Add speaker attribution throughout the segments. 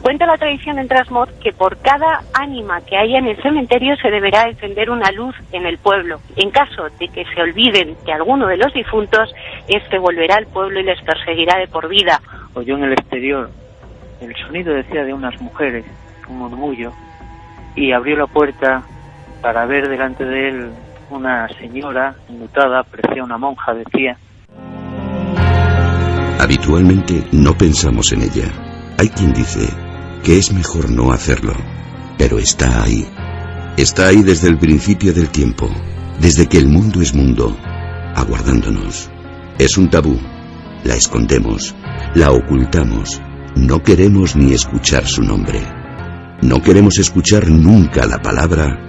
Speaker 1: Cuenta la tradición en Trasmoz que por cada ánima que haya en el cementerio se deberá encender una luz en el pueblo. En caso de que se olviden de alguno de los difuntos, este volverá al pueblo y les perseguirá de por vida.
Speaker 2: Oyó en el exterior el sonido, decía, de unas mujeres, un murmullo, y abrió la puerta para ver delante de él una señora enlutada, parecía una monja, decía.
Speaker 3: Habitualmente no pensamos en ella. Hay quien dice que es mejor no hacerlo, pero está ahí. Está ahí desde el principio del tiempo, desde que el mundo es mundo, aguardándonos. Es un tabú, la escondemos, la ocultamos, no queremos ni escuchar su nombre. No queremos escuchar nunca la palabra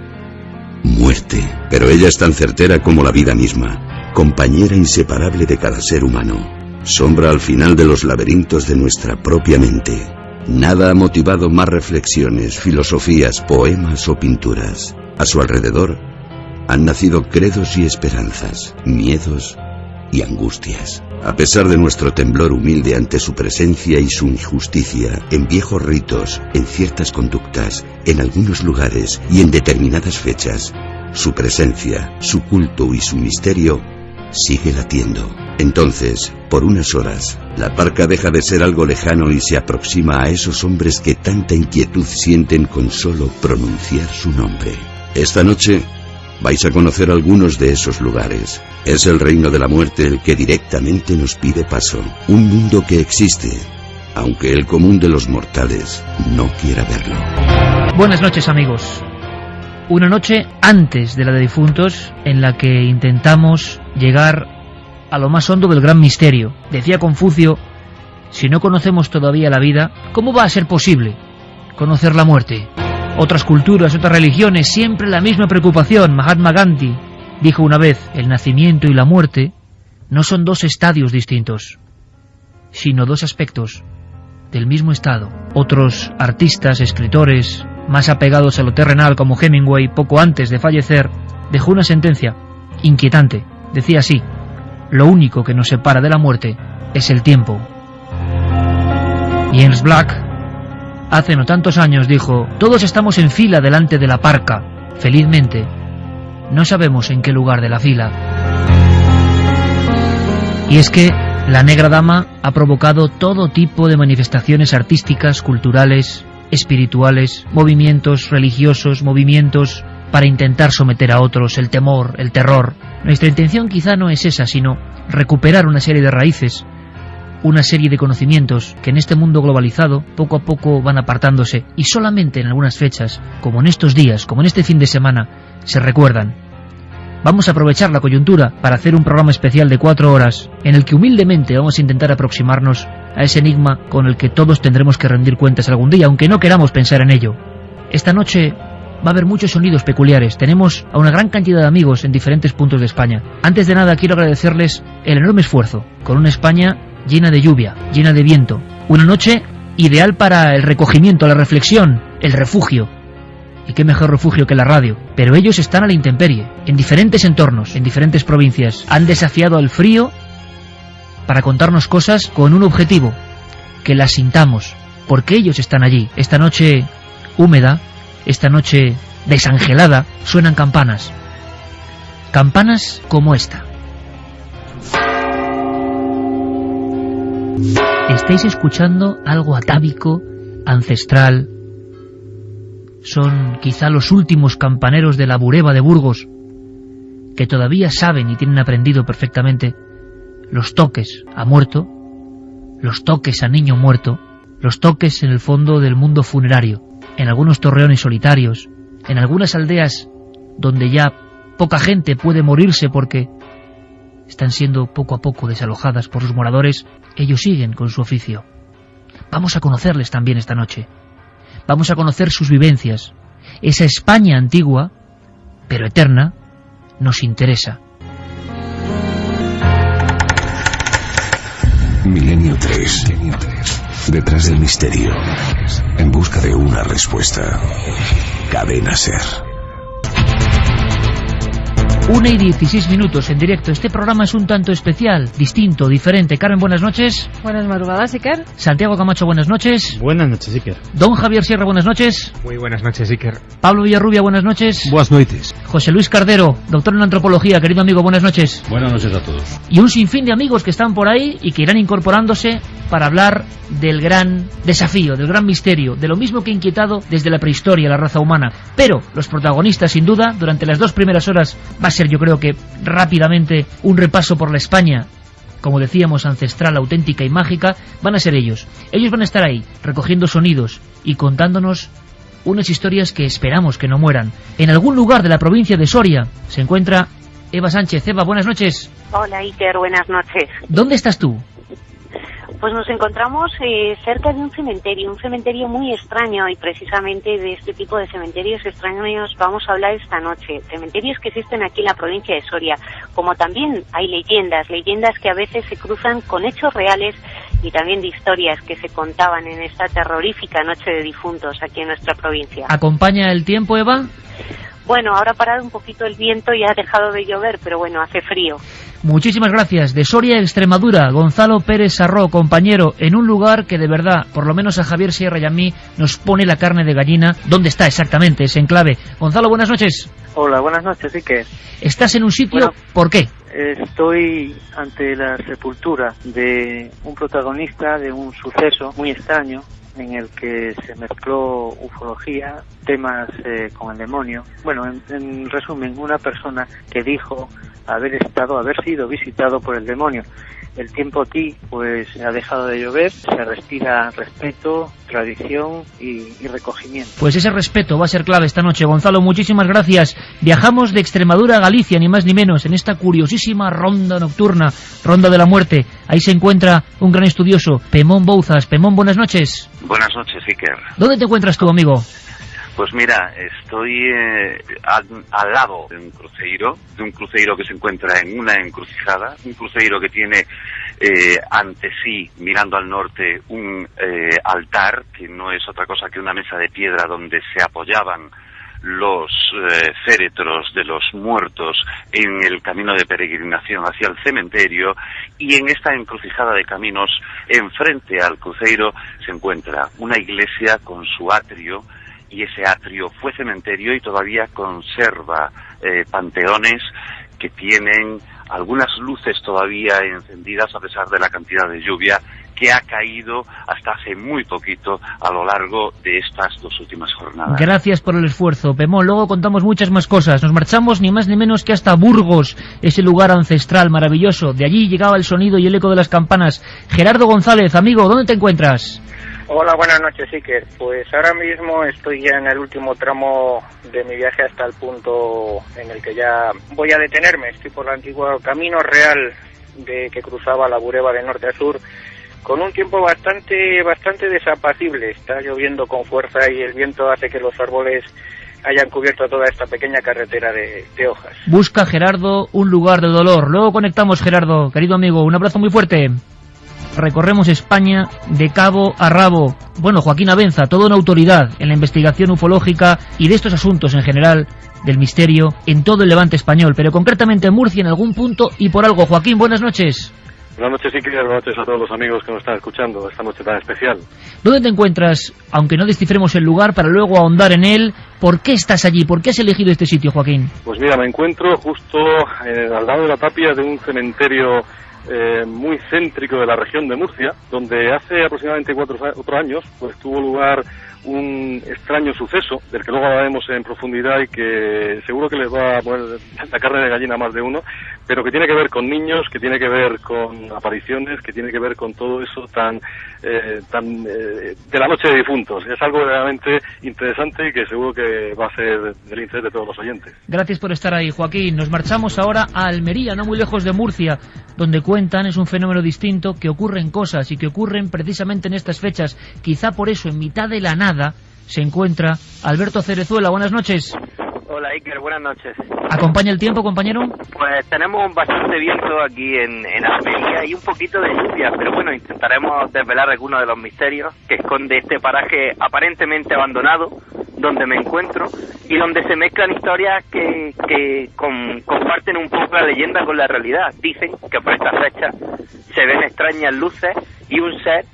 Speaker 3: muerte, pero ella es tan certera como la vida misma, compañera inseparable de cada ser humano, sombra al final de los laberintos de nuestra propia mente. Nada ha motivado más reflexiones, filosofías, poemas o pinturas. A su alrededor han nacido credos y esperanzas, miedos y angustias. A pesar de nuestro temblor humilde ante su presencia y su injusticia, en viejos ritos, en ciertas conductas, en algunos lugares y en determinadas fechas, su presencia, su culto y su misterio sigue latiendo. Entonces, por unas horas, la parca deja de ser algo lejano y se aproxima a esos hombres que tanta inquietud sienten con solo pronunciar su nombre. Esta noche vais a conocer algunos de esos lugares. Es el reino de la muerte el que directamente nos pide paso. Un mundo que existe, aunque el común de los mortales no quiera verlo.
Speaker 4: Buenas noches, amigos. Una noche antes de la de difuntos, en la que intentamos llegar a lo más hondo del gran misterio. Decía Confucio, si no conocemos todavía la vida, ¿cómo va a ser posible conocer la muerte? Otras culturas, otras religiones, siempre la misma preocupación. Mahatma Gandhi dijo una vez, el nacimiento y la muerte no son dos estadios distintos, sino dos aspectos del mismo estado. Otros artistas, escritores, más apegados a lo terrenal, como Hemingway, poco antes de fallecer, dejó una sentencia inquietante. Decía así: lo único que nos separa de la muerte es el tiempo. James Black, hace no tantos años, dijo: todos estamos en fila delante de la parca. Felizmente, no sabemos en qué lugar de la fila. Y es que la Negra Dama ha provocado todo tipo de manifestaciones artísticas, culturales, espirituales, movimientos religiosos, movimientos para intentar someter a otros, el temor, el terror. Nuestra intención quizá no es esa, sino recuperar una serie de raíces, una serie de conocimientos que en este mundo globalizado poco a poco van apartándose y solamente en algunas fechas, como en estos días, como en este fin de semana, se recuerdan. Vamos a aprovechar la coyuntura para hacer un programa especial de 4 horas en el que humildemente vamos a intentar aproximarnos a ese enigma con el que todos tendremos que rendir cuentas algún día, aunque no queramos pensar en ello. Esta noche va a haber muchos sonidos peculiares. Tenemos a una gran cantidad de amigos en diferentes puntos de España. Antes de nada quiero agradecerles el enorme esfuerzo, con una España llena de lluvia, llena de viento. Una noche ideal para el recogimiento, la reflexión, el refugio. Y qué mejor refugio que la radio. Pero ellos están a la intemperie, en diferentes entornos, en diferentes provincias. Han desafiado al frío para contarnos cosas con un objetivo: que las sintamos, porque ellos están allí. Esta noche húmeda, esta noche desangelada, suenan campanas. Campanas como esta. Estáis escuchando algo atávico, ancestral. Son quizá los últimos campaneros de la Bureba de Burgos, que todavía saben y tienen aprendido perfectamente los toques a muerto, los toques a niño muerto, los toques en el fondo del mundo funerario, en algunos torreones solitarios, en algunas aldeas donde ya poca gente puede morirse porque están siendo poco a poco desalojadas por sus moradores. Ellos siguen con su oficio. Vamos a conocerles también esta noche. Vamos a conocer sus vivencias. Esa España antigua, pero eterna, nos interesa.
Speaker 5: Milenio 3. Detrás del misterio. En busca de una respuesta. Cadena Ser.
Speaker 4: 1:16 en directo. Este programa es un tanto especial, distinto, diferente. Carmen, buenas noches.
Speaker 6: Buenas madrugadas, Iker.
Speaker 4: Santiago Camacho, buenas noches.
Speaker 7: Buenas noches, Iker.
Speaker 4: Don Javier Sierra, buenas noches.
Speaker 7: Muy buenas noches, Iker.
Speaker 4: Pablo Villarrubia, buenas noches.
Speaker 5: Buenas noches.
Speaker 4: José Luis Cardero, doctor en antropología, querido amigo, buenas noches.
Speaker 8: Buenas noches a todos.
Speaker 4: Y un sinfín de amigos que están por ahí y que irán incorporándose para hablar del gran desafío, del gran misterio, de lo mismo que ha inquietado desde la prehistoria la raza humana. Pero los protagonistas, sin duda, durante las 2 primeras horas va a ser, yo creo que rápidamente, un repaso por la España, como decíamos, ancestral, auténtica y mágica. Van a ser ellos. Ellos van a estar ahí, recogiendo sonidos y contándonos unas historias que esperamos que no mueran. En algún lugar de la provincia de Soria se encuentra Eva Sánchez. Eva, buenas noches.
Speaker 1: Hola, Iker, buenas noches.
Speaker 4: ¿Dónde estás tú?
Speaker 1: Pues nos encontramos cerca de un cementerio muy extraño, y precisamente de este tipo de cementerios extraños vamos a hablar esta noche. Cementerios que existen aquí en la provincia de Soria, como también hay leyendas que a veces se cruzan con hechos reales y también de historias que se contaban en esta terrorífica noche de difuntos aquí en nuestra provincia.
Speaker 4: ¿Acompaña el tiempo, Eva?
Speaker 1: Bueno, ahora ha parado un poquito el viento y ha dejado de llover, pero bueno, hace frío.
Speaker 4: Muchísimas gracias. De Soria, Extremadura, Gonzalo Pérez Sarró, compañero, en un lugar que de verdad, por lo menos a Javier Sierra y a mí, nos pone la carne de gallina. ¿Dónde está exactamente ese enclave? Gonzalo, buenas noches.
Speaker 2: Hola, buenas noches, Iker.
Speaker 4: ¿Estás en un sitio?
Speaker 2: Bueno,
Speaker 4: ¿Por qué?
Speaker 2: Estoy ante la sepultura de un protagonista de un suceso muy extraño en el que se mezcló ufología, temas con el demonio. Bueno, en resumen, una persona que dijo haber sido visitado por el demonio. El tiempo aquí pues ha dejado de llover, se respira respeto, tradición y recogimiento.
Speaker 4: Pues ese respeto va a ser clave esta noche. Gonzalo, muchísimas gracias. Viajamos de Extremadura a Galicia, ni más ni menos, en esta curiosísima ronda nocturna, ronda de la muerte. Ahí se encuentra un gran estudioso, Pemón Bouzas. Pemón, buenas noches.
Speaker 9: Buenas noches, Iker.
Speaker 4: ¿Dónde te encuentras tú, amigo?
Speaker 9: Pues mira, estoy al lado de un cruceiro que se encuentra en una encrucijada, un cruceiro que tiene ante sí, mirando al norte, un altar, que no es otra cosa que una mesa de piedra donde se apoyaban los féretros de los muertos en el camino de peregrinación hacia el cementerio, y en esta encrucijada de caminos, enfrente al cruceiro, se encuentra una iglesia con su atrio, y ese atrio fue cementerio y todavía conserva panteones que tienen algunas luces todavía encendidas a pesar de la cantidad de lluvia que ha caído hasta hace muy poquito a lo largo de estas 2 últimas jornadas.
Speaker 4: Gracias por el esfuerzo, Pemón. Luego contamos muchas más cosas. Nos marchamos ni más ni menos que hasta Burgos, ese lugar ancestral maravilloso. De allí llegaba el sonido y el eco de las campanas. Gerardo González, amigo, ¿dónde te encuentras?
Speaker 10: Hola, buenas noches, Iker. Pues ahora mismo estoy ya en el último tramo de mi viaje hasta el punto en el que ya voy a detenerme. Estoy por el antiguo Camino Real que cruzaba la Bureba de norte a sur, con un tiempo bastante desapacible. Está lloviendo con fuerza y el viento hace que los árboles hayan cubierto toda esta pequeña carretera de hojas.
Speaker 4: Busca, Gerardo, un lugar de dolor. Luego conectamos, Gerardo, querido amigo. Un abrazo muy fuerte. Recorremos España de cabo a rabo. Bueno, Joaquín Abenza, toda una autoridad en la investigación ufológica y de estos asuntos en general, del misterio, en todo el levante español, pero concretamente en Murcia en algún punto y por algo. Joaquín, buenas noches.
Speaker 11: Buenas noches, Iker. Buenas noches a todos los amigos que nos están escuchando esta noche tan especial.
Speaker 4: ¿Dónde te encuentras, aunque no descifremos el lugar, para luego ahondar en él? ¿Por qué estás allí? ¿Por qué has elegido este sitio, Joaquín?
Speaker 11: Pues mira, me encuentro justo al lado de la tapia de un cementerio muy céntrico de la región de Murcia, donde hace aproximadamente 4 años pues tuvo lugar un extraño suceso del que luego hablaremos en profundidad y que seguro que les va a poner la carne de gallina a más de uno, pero que tiene que ver con niños, que tiene que ver con apariciones, que tiene que ver con todo eso tan de la noche de difuntos. Es algo realmente interesante y que seguro que va a ser del interés de todos los oyentes.
Speaker 4: Gracias por estar ahí, Joaquín. Nos marchamos ahora a Almería, no muy lejos de Murcia, donde cuentan, es un fenómeno distinto, que ocurren cosas y que ocurren precisamente en estas fechas. Quizá por eso, en mitad de la nada, se encuentra Alberto Cerezuela. Buenas noches.
Speaker 12: Hola, Iker, buenas noches.
Speaker 4: ¿Acompaña el tiempo, compañero?
Speaker 12: Pues tenemos bastante viento aquí en Almería y un poquito de lluvia, pero bueno, intentaremos desvelar algunos de los misterios que esconde este paraje aparentemente abandonado, donde me encuentro y donde se mezclan historias que comparten un poco la leyenda con la realidad. Dicen que por esta fecha se ven extrañas luces y un ser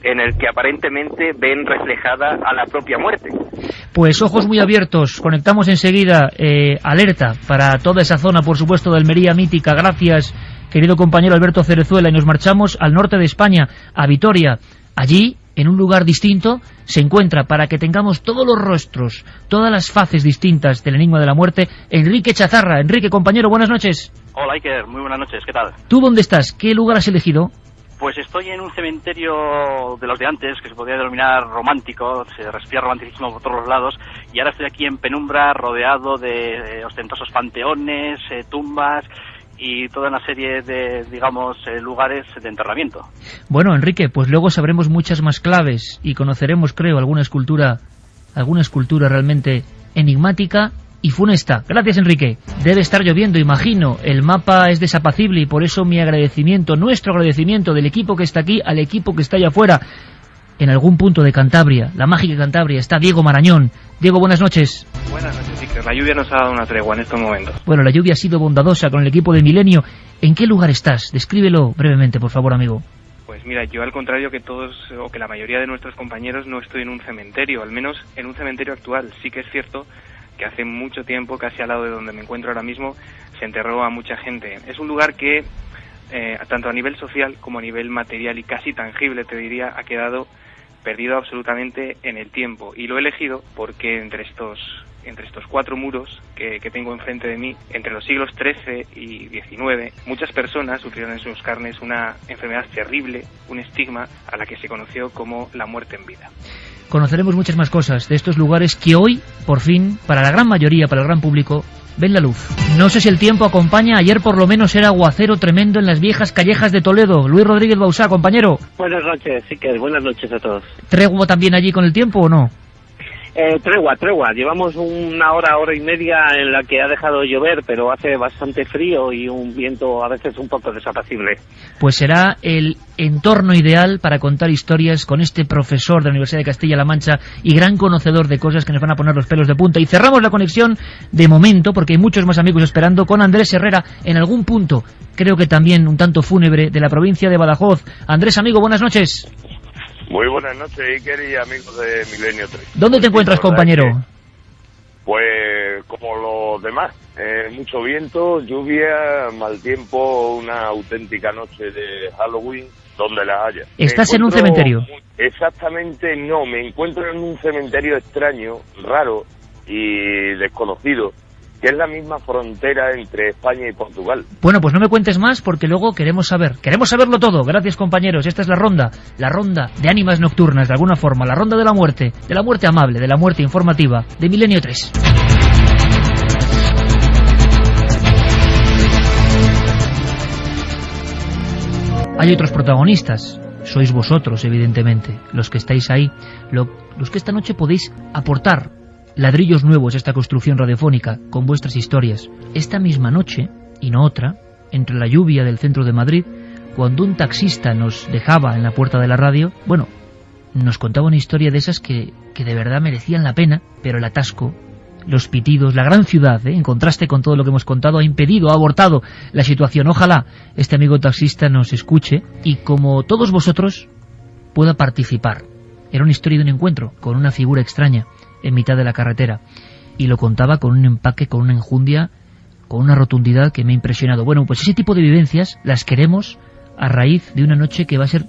Speaker 12: en el que aparentemente ven reflejada a la propia muerte.
Speaker 4: Pues ojos muy abiertos, conectamos enseguida, alerta para toda esa zona, por supuesto, de Almería mítica. Gracias, querido compañero Alberto Cerezuela, y nos marchamos al norte de España, a Vitoria. Allí, en un lugar distinto, se encuentra, para que tengamos todos los rostros, todas las faces distintas del enigma de la muerte, Enrique Chazarra. Enrique, compañero, buenas noches.
Speaker 6: Hola Iker, muy buenas noches, ¿qué tal?
Speaker 4: ¿Tú dónde estás? ¿Qué lugar has elegido?
Speaker 6: Pues estoy en un cementerio de los de antes, que se podría denominar romántico, se respira romanticismo por todos los lados, y ahora estoy aquí en penumbra, rodeado de ostentosos panteones, tumbas y toda una serie de, digamos, lugares de enterramiento.
Speaker 4: Bueno, Enrique, pues luego sabremos muchas más claves y conoceremos, creo, alguna escultura realmente enigmática y funesta. Gracias, Enrique. Debe estar lloviendo, imagino. El mapa es desapacible y por eso mi agradecimiento, nuestro agradecimiento del equipo que está aquí al equipo que está allá afuera. En algún punto de Cantabria, la mágica Cantabria, está Diego Marañón. Diego, buenas noches.
Speaker 7: Buenas noches, Iker. La lluvia nos ha dado una tregua en estos momentos.
Speaker 4: Bueno, la lluvia ha sido bondadosa con el equipo de Milenio. ¿En qué lugar estás? Descríbelo brevemente, por favor, amigo.
Speaker 7: Pues mira, yo al contrario que todos, o que la mayoría de nuestros compañeros, no estoy en un cementerio, al menos en un cementerio actual. Sí que es cierto que hace mucho tiempo, casi al lado de donde me encuentro ahora mismo, se enterró a mucha gente. Es un lugar que, tanto a nivel social como a nivel material y casi tangible, te diría, ha quedado perdido absolutamente en el tiempo. Y lo he elegido porque entre estos 4 muros que tengo enfrente de mí, entre los siglos XIII y XIX, muchas personas sufrieron en sus carnes una enfermedad terrible, un estigma a la que se conoció como la muerte en vida.
Speaker 4: Conoceremos muchas más cosas de estos lugares que hoy, por fin, para la gran mayoría, para el gran público, ven la luz. No sé si el tiempo acompaña. Ayer por lo menos era aguacero tremendo en las viejas callejas de Toledo. Luis Rodríguez Bausá, compañero.
Speaker 8: Buenas noches, sí que buenas noches a todos.
Speaker 4: ¿Tregua también allí con el tiempo o no?
Speaker 8: Tregua. Llevamos una hora y media en la que ha dejado de llover, pero hace bastante frío y un viento a veces un poco desapacible.
Speaker 4: Pues será el entorno ideal para contar historias con este profesor de la Universidad de Castilla-La Mancha y gran conocedor de cosas que nos van a poner los pelos de punta. Y cerramos la conexión de momento, porque hay muchos más amigos esperando, con Andrés Herrera en algún punto, creo que también un tanto fúnebre, de la provincia de Badajoz. Andrés, amigo, buenas noches.
Speaker 13: Muy buenas noches, Iker y amigos de Milenio 3.
Speaker 4: ¿Dónde te encuentras, compañero?
Speaker 13: Pues como los demás, mucho viento, lluvia, mal tiempo, una auténtica noche de Halloween, donde la haya.
Speaker 4: ¿Estás en un cementerio?
Speaker 13: Exactamente no, me encuentro en un cementerio extraño, raro y desconocido, que es la misma frontera entre España y Portugal.
Speaker 4: Bueno, pues no me cuentes más porque luego queremos saberlo todo. Gracias, compañeros. Esta es la ronda de ánimas nocturnas, de alguna forma, la ronda de la muerte amable, de la muerte informativa, de Milenio 3. Hay otros protagonistas, sois vosotros, evidentemente, los que estáis ahí, los que esta noche podéis aportar ladrillos nuevos a esta construcción radiofónica con vuestras historias. Esta misma noche, y no otra, entre la lluvia del centro de Madrid, cuando un taxista nos dejaba en la puerta de la radio, bueno, nos contaba una historia de esas que de verdad merecían la pena, pero el atasco, los pitidos, la gran ciudad, en contraste con todo lo que hemos contado, ha abortado la situación. Ojalá este amigo taxista nos escuche y, como todos vosotros, pueda participar. Era una historia de un encuentro con una figura extraña en mitad de la carretera, y lo contaba con un empaque, con una enjundia, con una rotundidad que me ha impresionado. Bueno, pues ese tipo de vivencias las queremos a raíz de una noche que va a ser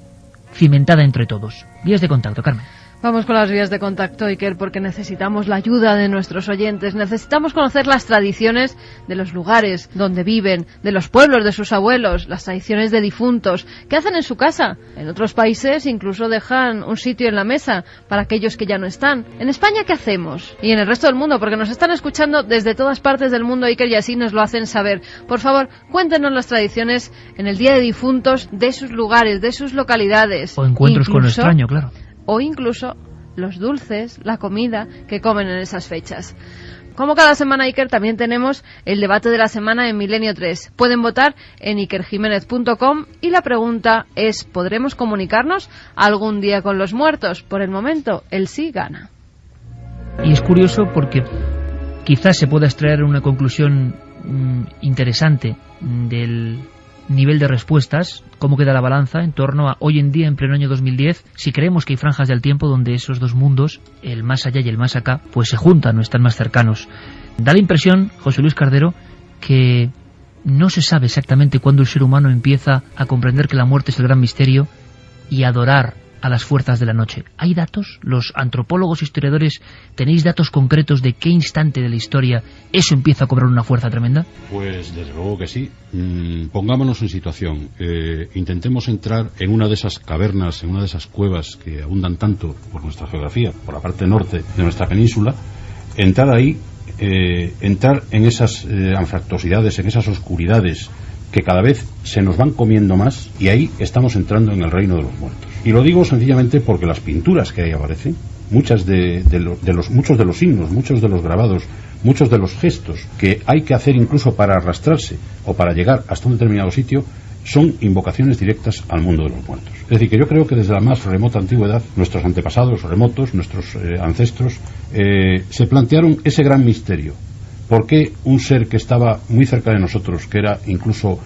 Speaker 4: cimentada entre todos. Vías de contacto, Carmen.
Speaker 14: Vamos con las vías de contacto, Iker, porque necesitamos la ayuda de nuestros oyentes. Necesitamos conocer las tradiciones de los lugares donde viven, de los pueblos de sus abuelos, las tradiciones de difuntos. ¿Qué hacen en su casa? En otros países incluso dejan un sitio en la mesa para aquellos que ya no están. ¿En España qué hacemos? Y en el resto del mundo, porque nos están escuchando desde todas partes del mundo, Iker, y así nos lo hacen saber. Por favor, cuéntenos las tradiciones en el Día de Difuntos de sus lugares, de sus localidades.
Speaker 4: O encuentros con lo extraño, claro.
Speaker 14: O incluso los dulces, la comida que comen en esas fechas. Como cada semana, Iker, también tenemos el debate de la semana en Milenio 3. Pueden votar en ikerjimenez.com y la pregunta es: ¿podremos comunicarnos algún día con los muertos? Por el momento, el sí gana.
Speaker 4: Y es curioso porque quizás se pueda extraer una conclusión interesante del nivel de respuestas, cómo queda la balanza en torno a hoy en día, en pleno año 2010, si creemos que hay franjas del tiempo donde esos dos mundos, el más allá y el más acá, pues se juntan o están más cercanos. Da la impresión, José Luis Cardero, que no se sabe exactamente cuándo el ser humano empieza a comprender que la muerte es el gran misterio y adorar a las fuerzas de la noche. ¿Hay datos? ¿Los antropólogos, historiadores, tenéis datos concretos de qué instante de la historia eso empieza a cobrar una fuerza tremenda?
Speaker 15: Pues desde luego que sí. Pongámonos en situación. Intentemos entrar en una de esas cavernas, en una de esas cuevas que abundan tanto por nuestra geografía, por la parte norte de nuestra península, entrar ahí, entrar en esas anfractuosidades, en esas oscuridades que cada vez se nos van comiendo más, y ahí estamos entrando en el reino de los muertos. Y lo digo sencillamente porque las pinturas que ahí aparecen, muchos de los signos, muchos de los grabados, muchos de los gestos que hay que hacer incluso para arrastrarse o para llegar hasta un determinado sitio, son invocaciones directas al mundo de los muertos. Es decir, que yo creo que desde la más remota antigüedad, nuestros antepasados remotos, nuestros ancestros, se plantearon ese gran misterio. ¿Por qué un ser que estaba muy cerca de nosotros, que era incluso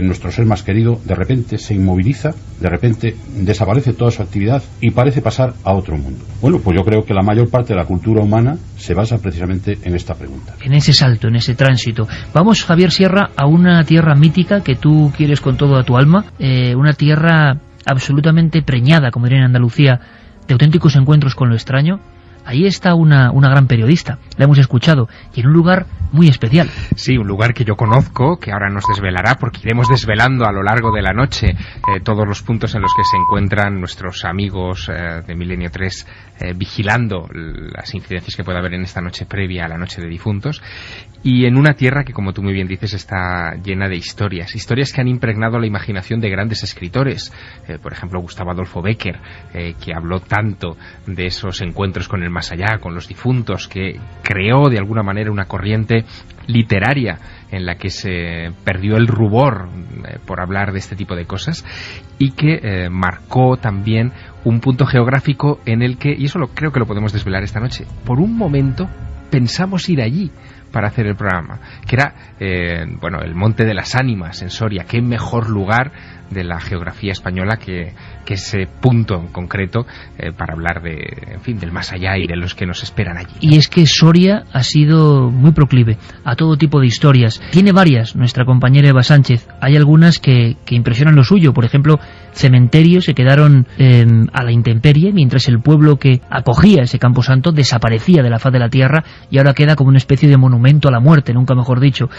Speaker 15: nuestro ser más querido, de repente se inmoviliza, de repente desaparece toda su actividad y parece pasar a otro mundo? Bueno, pues yo creo que la mayor parte de la cultura humana se basa precisamente en esta pregunta.
Speaker 4: En ese salto, en ese tránsito. Vamos, Javier Sierra, a una tierra mítica que tú quieres con todo a tu alma, una tierra absolutamente preñada, como diría en Andalucía, de auténticos encuentros con lo extraño. Ahí está una gran periodista, la hemos escuchado, y en un lugar muy especial.
Speaker 16: Sí, un lugar que yo conozco, que ahora nos desvelará, porque iremos desvelando a lo largo de la noche todos los puntos en los que se encuentran nuestros amigos de Milenio 3 vigilando las incidencias que pueda haber en esta noche previa a la noche de difuntos, y en una tierra que, como tú muy bien dices, está llena de historias que han impregnado la imaginación de grandes escritores, por ejemplo Gustavo Adolfo Bécquer, que habló tanto de esos encuentros con el más allá, con los difuntos, que creó de alguna manera una corriente literaria en la que se perdió el rubor por hablar de este tipo de cosas, y que marcó también un punto geográfico en el que, y eso creo que lo podemos desvelar esta noche, por un momento pensamos ir allí para hacer el programa, que era el Monte de las Ánimas en Soria. Qué mejor lugar de la geografía española que ese punto en concreto para hablar del más allá y de los que nos esperan allí, ¿no?
Speaker 4: Y es que Soria ha sido muy proclive a todo tipo de historias. Tiene varias, nuestra compañera Eva Sánchez. Hay algunas que impresionan lo suyo. Por ejemplo, cementerios se quedaron a la intemperie, mientras el pueblo que acogía ese camposanto desaparecía de la faz de la tierra y ahora queda como una especie de monumento a la muerte, nunca mejor dicho.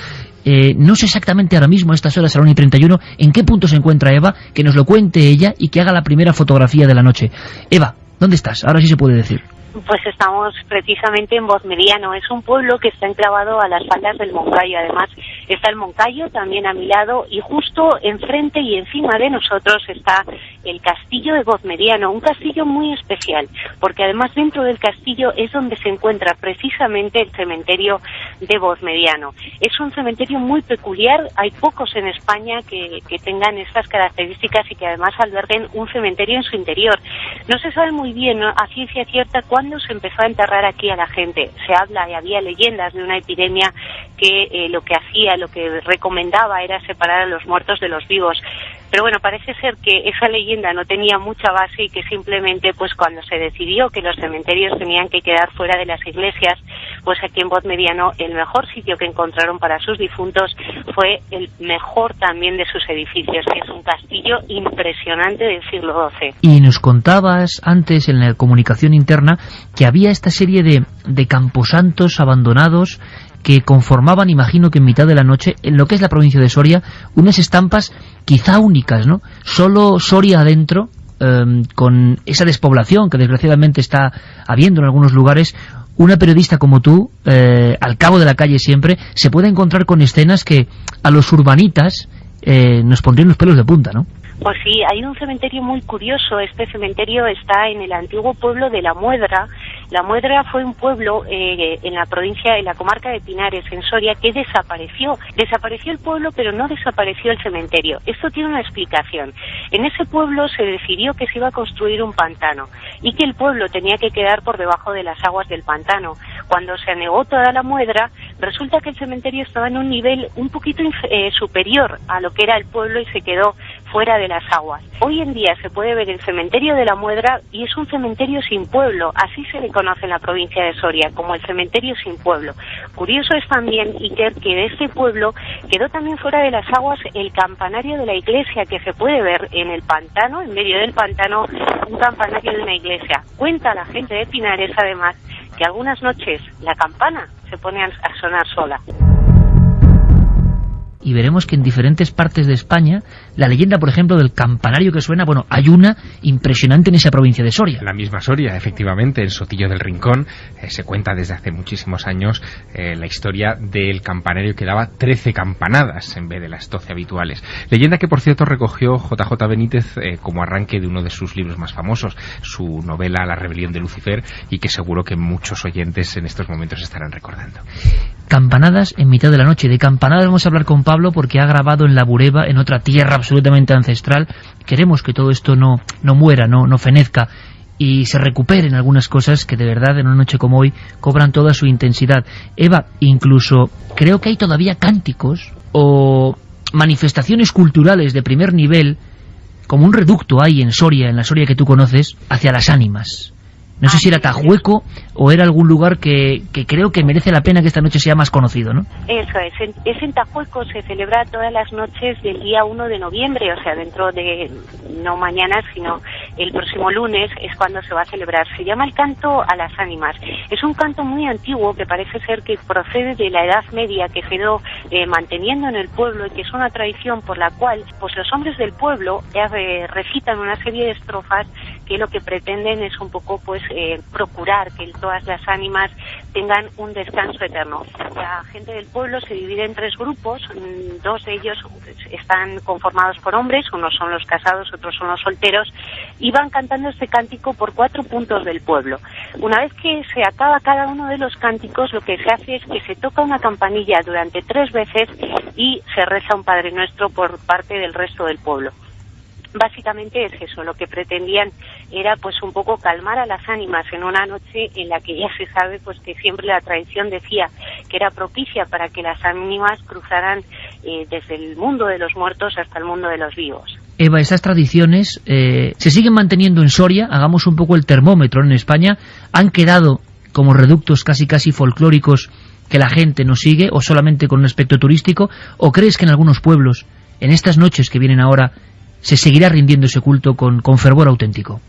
Speaker 4: No sé exactamente ahora mismo, a estas horas, a la 1:31, en qué punto se encuentra Eva, que nos lo cuente ella y que haga la primera fotografía de la noche. Eva, ¿dónde estás? Ahora sí se puede decir.
Speaker 1: Pues estamos precisamente en Vozmediano. Es un pueblo que está enclavado a las faldas del Moncayo. Además, está el Moncayo también a mi lado, y justo enfrente y encima de nosotros está el castillo de Vozmediano, un castillo muy especial, porque además dentro del castillo es donde se encuentra precisamente el cementerio de Vozmediano. Es un cementerio muy peculiar, hay pocos en España que tengan estas características y que además alberguen un cementerio en su interior. No se sabe muy bien, ¿no?, a ciencia cierta cuándo se empezó a enterrar aquí a la gente. Se habla y había leyendas de una epidemia que lo que hacía, lo que recomendaba era separar a los muertos de los vivos. Pero bueno, parece ser que esa leyenda no tenía mucha base y que simplemente, pues cuando se decidió que los cementerios tenían que quedar fuera de las iglesias, pues aquí en Vozmediano el mejor sitio que encontraron para sus difuntos fue el mejor también de sus edificios, que es un castillo impresionante del siglo XII.
Speaker 4: Y nos contabas antes en la comunicación interna que había esta serie de camposantos abandonados que conformaban, imagino que en mitad de la noche, en lo que es la provincia de Soria, unas estampas quizá únicas, ¿no? Solo Soria adentro, con esa despoblación que desgraciadamente está habiendo en algunos lugares. Una periodista como tú, al cabo de la calle siempre, se puede encontrar con escenas que a los urbanitas nos pondrían los pelos de punta, ¿no?
Speaker 1: Pues sí, hay un cementerio muy curioso. Este cementerio está en el antiguo pueblo de La Muedra, La Muedra fue un pueblo en la comarca de Pinares, en Soria, que desapareció. Desapareció el pueblo, pero no desapareció el cementerio. Esto tiene una explicación. En ese pueblo se decidió que se iba a construir un pantano y que el pueblo tenía que quedar por debajo de las aguas del pantano. Cuando se anegó toda la Muedra, resulta que el cementerio estaba en un nivel un poquito superior a lo que era el pueblo y se quedó fuera de las aguas. Hoy en día se puede ver el cementerio de la Muedra y es un cementerio sin pueblo, así se le conoce en la provincia de Soria, como el cementerio sin pueblo. Curioso es también, Iker, que de este pueblo quedó también fuera de las aguas el campanario de la iglesia, que se puede ver en el pantano, en medio del pantano, un campanario de una iglesia. Cuenta la gente de Pinares, además, que algunas noches la campana se pone a sonar sola.
Speaker 4: Y veremos que en diferentes partes de España, la leyenda, por ejemplo, del campanario que suena, bueno, hay una impresionante en esa provincia de Soria.
Speaker 16: La misma Soria, efectivamente, en Sotillo del Rincón, se cuenta desde hace muchísimos años la historia del campanario que daba 13 campanadas en vez de las 12 habituales. Leyenda que, por cierto, recogió JJ Benítez como arranque de uno de sus libros más famosos, su novela La rebelión de Lucifer, y que seguro que muchos oyentes en estos momentos estarán recordando.
Speaker 4: Campanadas en mitad de la noche. De campanadas vamos a hablar con Pablo porque ha grabado en La Bureba, en otra tierra absolutamente ancestral. Queremos que todo esto no muera, no fenezca y se recuperen algunas cosas que de verdad en una noche como hoy cobran toda su intensidad. Eva, incluso creo que hay todavía cánticos o manifestaciones culturales de primer nivel, como un reducto hay en Soria, en la Soria que tú conoces, hacia las ánimas. No sé si era Tajueco o era algún lugar que creo que merece la pena que esta noche sea más conocido, ¿no?
Speaker 1: Eso es en Tajueco, se celebra todas las noches del día 1 de noviembre, o sea, dentro de, no mañana, sino el próximo lunes es cuando se va a celebrar. Se llama el canto a las ánimas. Es un canto muy antiguo que parece ser que procede de la Edad Media, que se ha ido manteniendo en el pueblo y que es una tradición por la cual pues los hombres del pueblo recitan una serie de estrofas que lo que pretenden es un poco pues procurar que todas las ánimas tengan un descanso eterno. La gente del pueblo se divide en 3 grupos, 2 de ellos están conformados por hombres, unos son los casados, otros son los solteros, y van cantando este cántico por 4 puntos del pueblo. Una vez que se acaba cada uno de los cánticos, lo que se hace es que se toca una campanilla durante 3 veces y se reza un Padre Nuestro por parte del resto del pueblo. Básicamente es eso, lo que pretendían era pues un poco calmar a las ánimas en una noche en la que ya se sabe pues que siempre la tradición decía que era propicia para que las ánimas cruzaran desde el mundo de los muertos hasta el mundo de los vivos.
Speaker 4: Eva, esas tradiciones se siguen manteniendo en Soria. Hagamos un poco el termómetro en España. ¿Han quedado como reductos casi folclóricos que la gente no sigue o solamente con un aspecto turístico? ¿O crees que en algunos pueblos, en estas noches que vienen ahora, se seguirá rindiendo ese culto con fervor auténtico?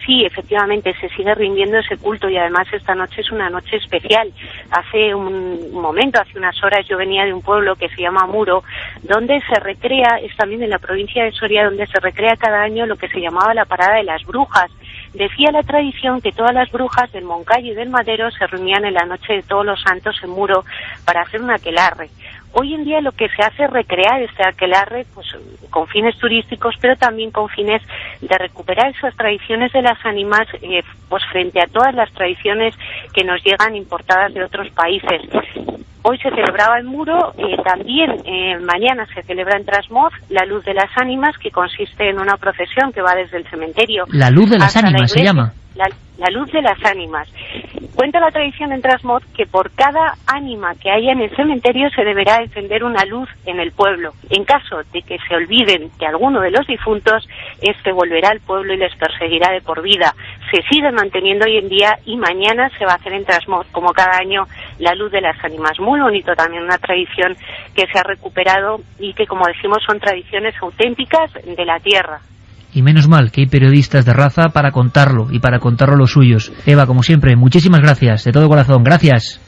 Speaker 1: Sí, efectivamente, se sigue rindiendo ese culto y además esta noche es una noche especial. Hace un momento, hace unas horas, yo venía de un pueblo que se llama Muro, donde se recrea, es también en la provincia de Soria, donde se recrea cada año lo que se llamaba la Parada de las Brujas. Decía la tradición que todas las brujas del Moncayo y del Madero se reunían en la noche de Todos los Santos en Muro para hacer un aquelarre. Hoy en día lo que se hace es recrear este aquelarre pues, con fines turísticos, pero también con fines de recuperar esas tradiciones de las ánimas pues frente a todas las tradiciones que nos llegan importadas de otros países. Hoy se celebraba en Muro, también mañana se celebra en Trasmoz la Luz de las Ánimas, que consiste en una procesión que va desde el cementerio.
Speaker 4: La Luz de las Ánimas se llama.
Speaker 1: La Luz de las Ánimas. Cuenta la tradición en Trasmoz que por cada ánima que haya en el cementerio se deberá encender una luz en el pueblo. En caso de que se olviden de alguno de los difuntos, este volverá al pueblo y les perseguirá de por vida. Se sigue manteniendo hoy en día y mañana se va a hacer en Trasmoz, como cada año, la Luz de las Ánimas. Muy bonito también, una tradición que se ha recuperado y que, como decimos, son tradiciones auténticas de la tierra.
Speaker 4: Y menos mal que hay periodistas de raza para contarlo y para contarlo los suyos. Eva, como siempre, muchísimas gracias, de todo corazón, gracias.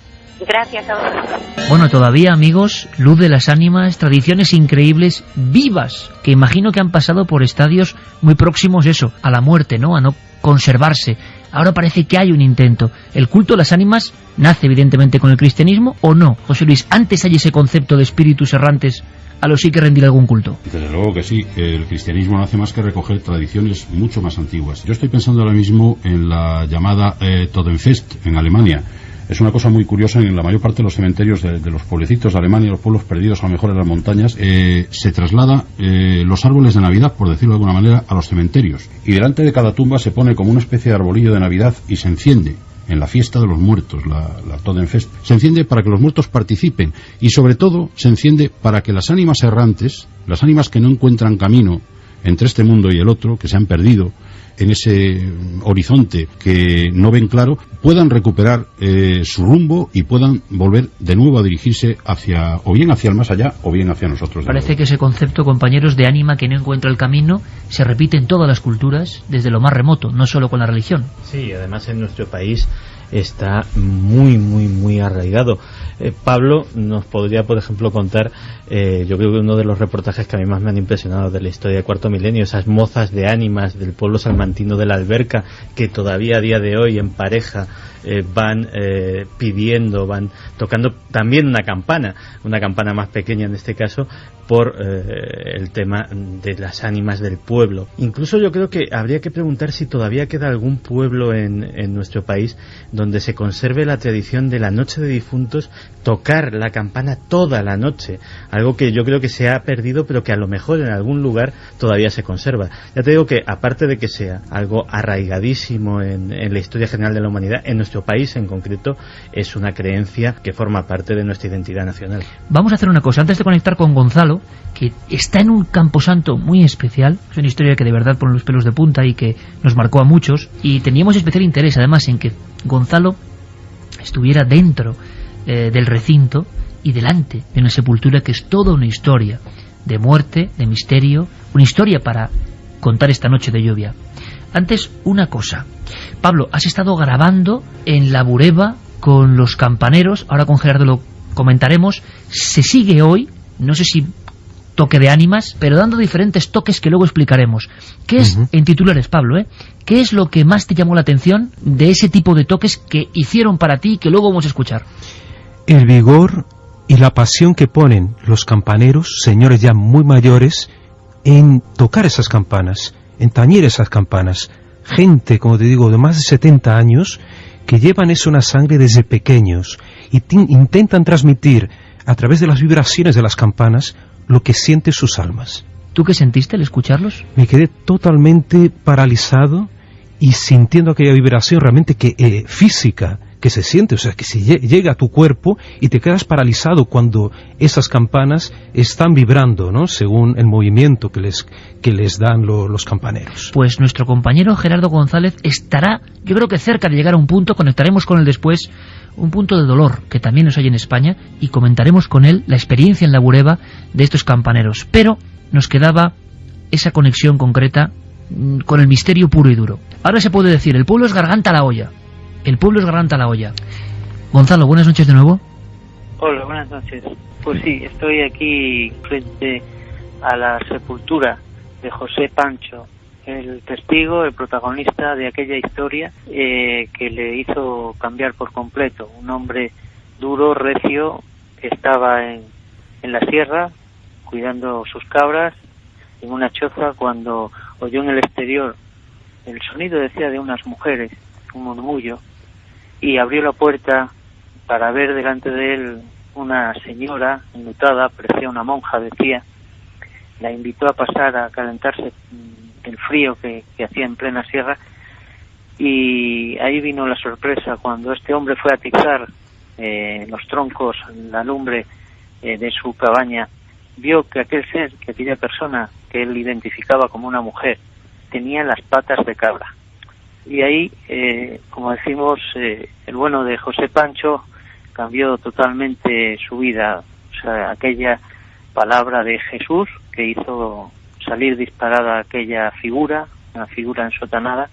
Speaker 1: Gracias a vosotros.
Speaker 4: Bueno, todavía, amigos, Luz de las Ánimas, tradiciones increíbles, vivas, que imagino que han pasado por estadios muy próximos, eso, a la muerte, ¿no? A no conservarse. Ahora parece que hay un intento. ¿El culto a las ánimas nace evidentemente con el cristianismo o no? José Luis, antes hay ese concepto de espíritus errantes a los que hay que rendir algún culto.
Speaker 15: Desde luego que sí, el cristianismo no hace más que recoger tradiciones mucho más antiguas. Yo estoy pensando ahora mismo en la llamada Totenfest en Alemania. Es una cosa muy curiosa, en la mayor parte de los cementerios de los pueblecitos de Alemania, los pueblos perdidos a lo mejor en las montañas, se traslada los árboles de Navidad, por decirlo de alguna manera, a los cementerios. Y delante de cada tumba se pone como una especie de arbolillo de Navidad y se enciende en la fiesta de los muertos, la Totenfest. Se enciende para que los muertos participen y sobre todo se enciende para que las ánimas errantes, las ánimas que no encuentran camino entre este mundo y el otro, que se han perdido en ese horizonte que no ven claro, puedan recuperar su rumbo y puedan volver de nuevo a dirigirse hacia, o bien hacia el más allá, o bien hacia nosotros.
Speaker 4: Parece que ese concepto, compañeros, de ánima que no encuentra el camino, se repite en todas las culturas, desde lo más remoto, no solo con la religión.
Speaker 17: Sí, además en nuestro país está muy arraigado. Pablo nos podría, por ejemplo, contar, yo creo que uno de los reportajes que a mí más me han impresionado de la historia de Cuarto Milenio, esas mozas de ánimas del pueblo salmantino de la Alberca, que todavía a día de hoy en pareja van pidiendo, van tocando también una campana más pequeña en este caso, por el tema de las ánimas del pueblo. Incluso yo creo que habría que preguntar si todavía queda algún pueblo en nuestro país donde se conserve la tradición de la noche de difuntos, tocar la campana toda la noche, algo que yo creo que se ha perdido, pero que a lo mejor en algún lugar todavía se conserva. Ya te digo que, aparte de que sea algo arraigadísimo en la historia general de la humanidad, en nuestro país en concreto es una creencia que forma parte de nuestra identidad nacional.
Speaker 4: Vamos a hacer una cosa, antes de conectar con Gonzalo, que está en un camposanto muy especial, es una historia que de verdad pone los pelos de punta y que nos marcó a muchos, y teníamos especial interés además en que Gonzalo estuviera dentro del recinto y delante de una sepultura que es toda una historia de muerte, de misterio, una historia para contar esta noche de lluvia. Antes, una cosa. Pablo, has estado grabando en la Bureba con los campaneros, ahora con Gerardo lo comentaremos, se sigue hoy, no sé si toque de ánimas, pero dando diferentes toques que luego explicaremos. ¿Qué es, en titulares, Pablo, qué es lo que más te llamó la atención de ese tipo de toques que hicieron para ti y que luego vamos a escuchar?
Speaker 18: El vigor y la pasión que ponen los campaneros, señores ya muy mayores, en tocar esas campanas, en tañir esas campanas. Gente, como te digo, de más de 70 años, que llevan eso en la sangre desde pequeños y intentan transmitir a través de las vibraciones de las campanas lo que sienten sus almas.
Speaker 4: ¿Tú qué sentiste al escucharlos?
Speaker 18: Me quedé totalmente paralizado y sintiendo aquella vibración realmente que física que se siente, o sea, que se llega a tu cuerpo y te quedas paralizado cuando esas campanas están vibrando, ¿no?, según el movimiento que les dan los campaneros.
Speaker 4: Pues nuestro compañero Gerardo González estará, yo creo que cerca de llegar a un punto, conectaremos con él después, un punto de dolor que también nos hay en España, y comentaremos con él la experiencia en la Bureba de estos campaneros. Pero nos quedaba esa conexión concreta con el misterio puro y duro. Ahora se puede decir, el pueblo es garganta a la olla. El pueblo es garganta a la olla. Gonzalo, buenas noches de nuevo.
Speaker 2: Hola, buenas noches. Pues sí, estoy aquí frente a la sepultura de José Pancho, el testigo, el protagonista de aquella historia que le hizo cambiar por completo. Un hombre duro, recio, que estaba en la sierra cuidando sus cabras en una choza cuando oyó en el exterior el sonido, decía, de unas mujeres, un murmullo, y abrió la puerta para ver delante de él una señora enlutada, parecía una monja, decía. La invitó a pasar a calentarse el frío que hacía en plena sierra, y ahí vino la sorpresa cuando este hombre fue a atizar los troncos, la lumbre de su cabaña. Vio que aquel ser, que aquella persona que él identificaba como una mujer, tenía las patas de cabra. Y ahí, como decimos, el bueno de José Pancho cambió totalmente su vida. O sea, aquella palabra de Jesús que hizo salir disparada aquella figura, una figura ensotanada,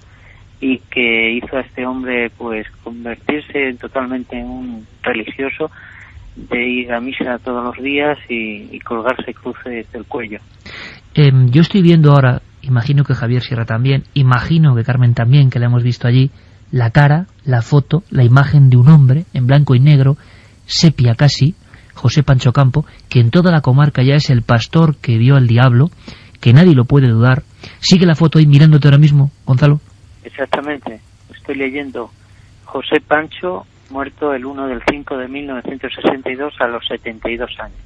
Speaker 2: y que hizo a este hombre pues convertirse totalmente en un religioso, de ir a misa todos los días y colgarse cruces del cuello.
Speaker 4: Yo estoy viendo ahora, imagino que Javier Sierra también, imagino que Carmen también, que la hemos visto allí, la cara, la foto, la imagen de un hombre en blanco y negro, sepia casi, José Pancho Campo, que en toda la comarca ya es el pastor que vio al diablo, que nadie lo puede dudar. Sigue la foto ahí mirándote ahora mismo, Gonzalo.
Speaker 2: Exactamente, estoy leyendo: José Pancho, muerto el 1 del 5 de 1962 a los 72 años.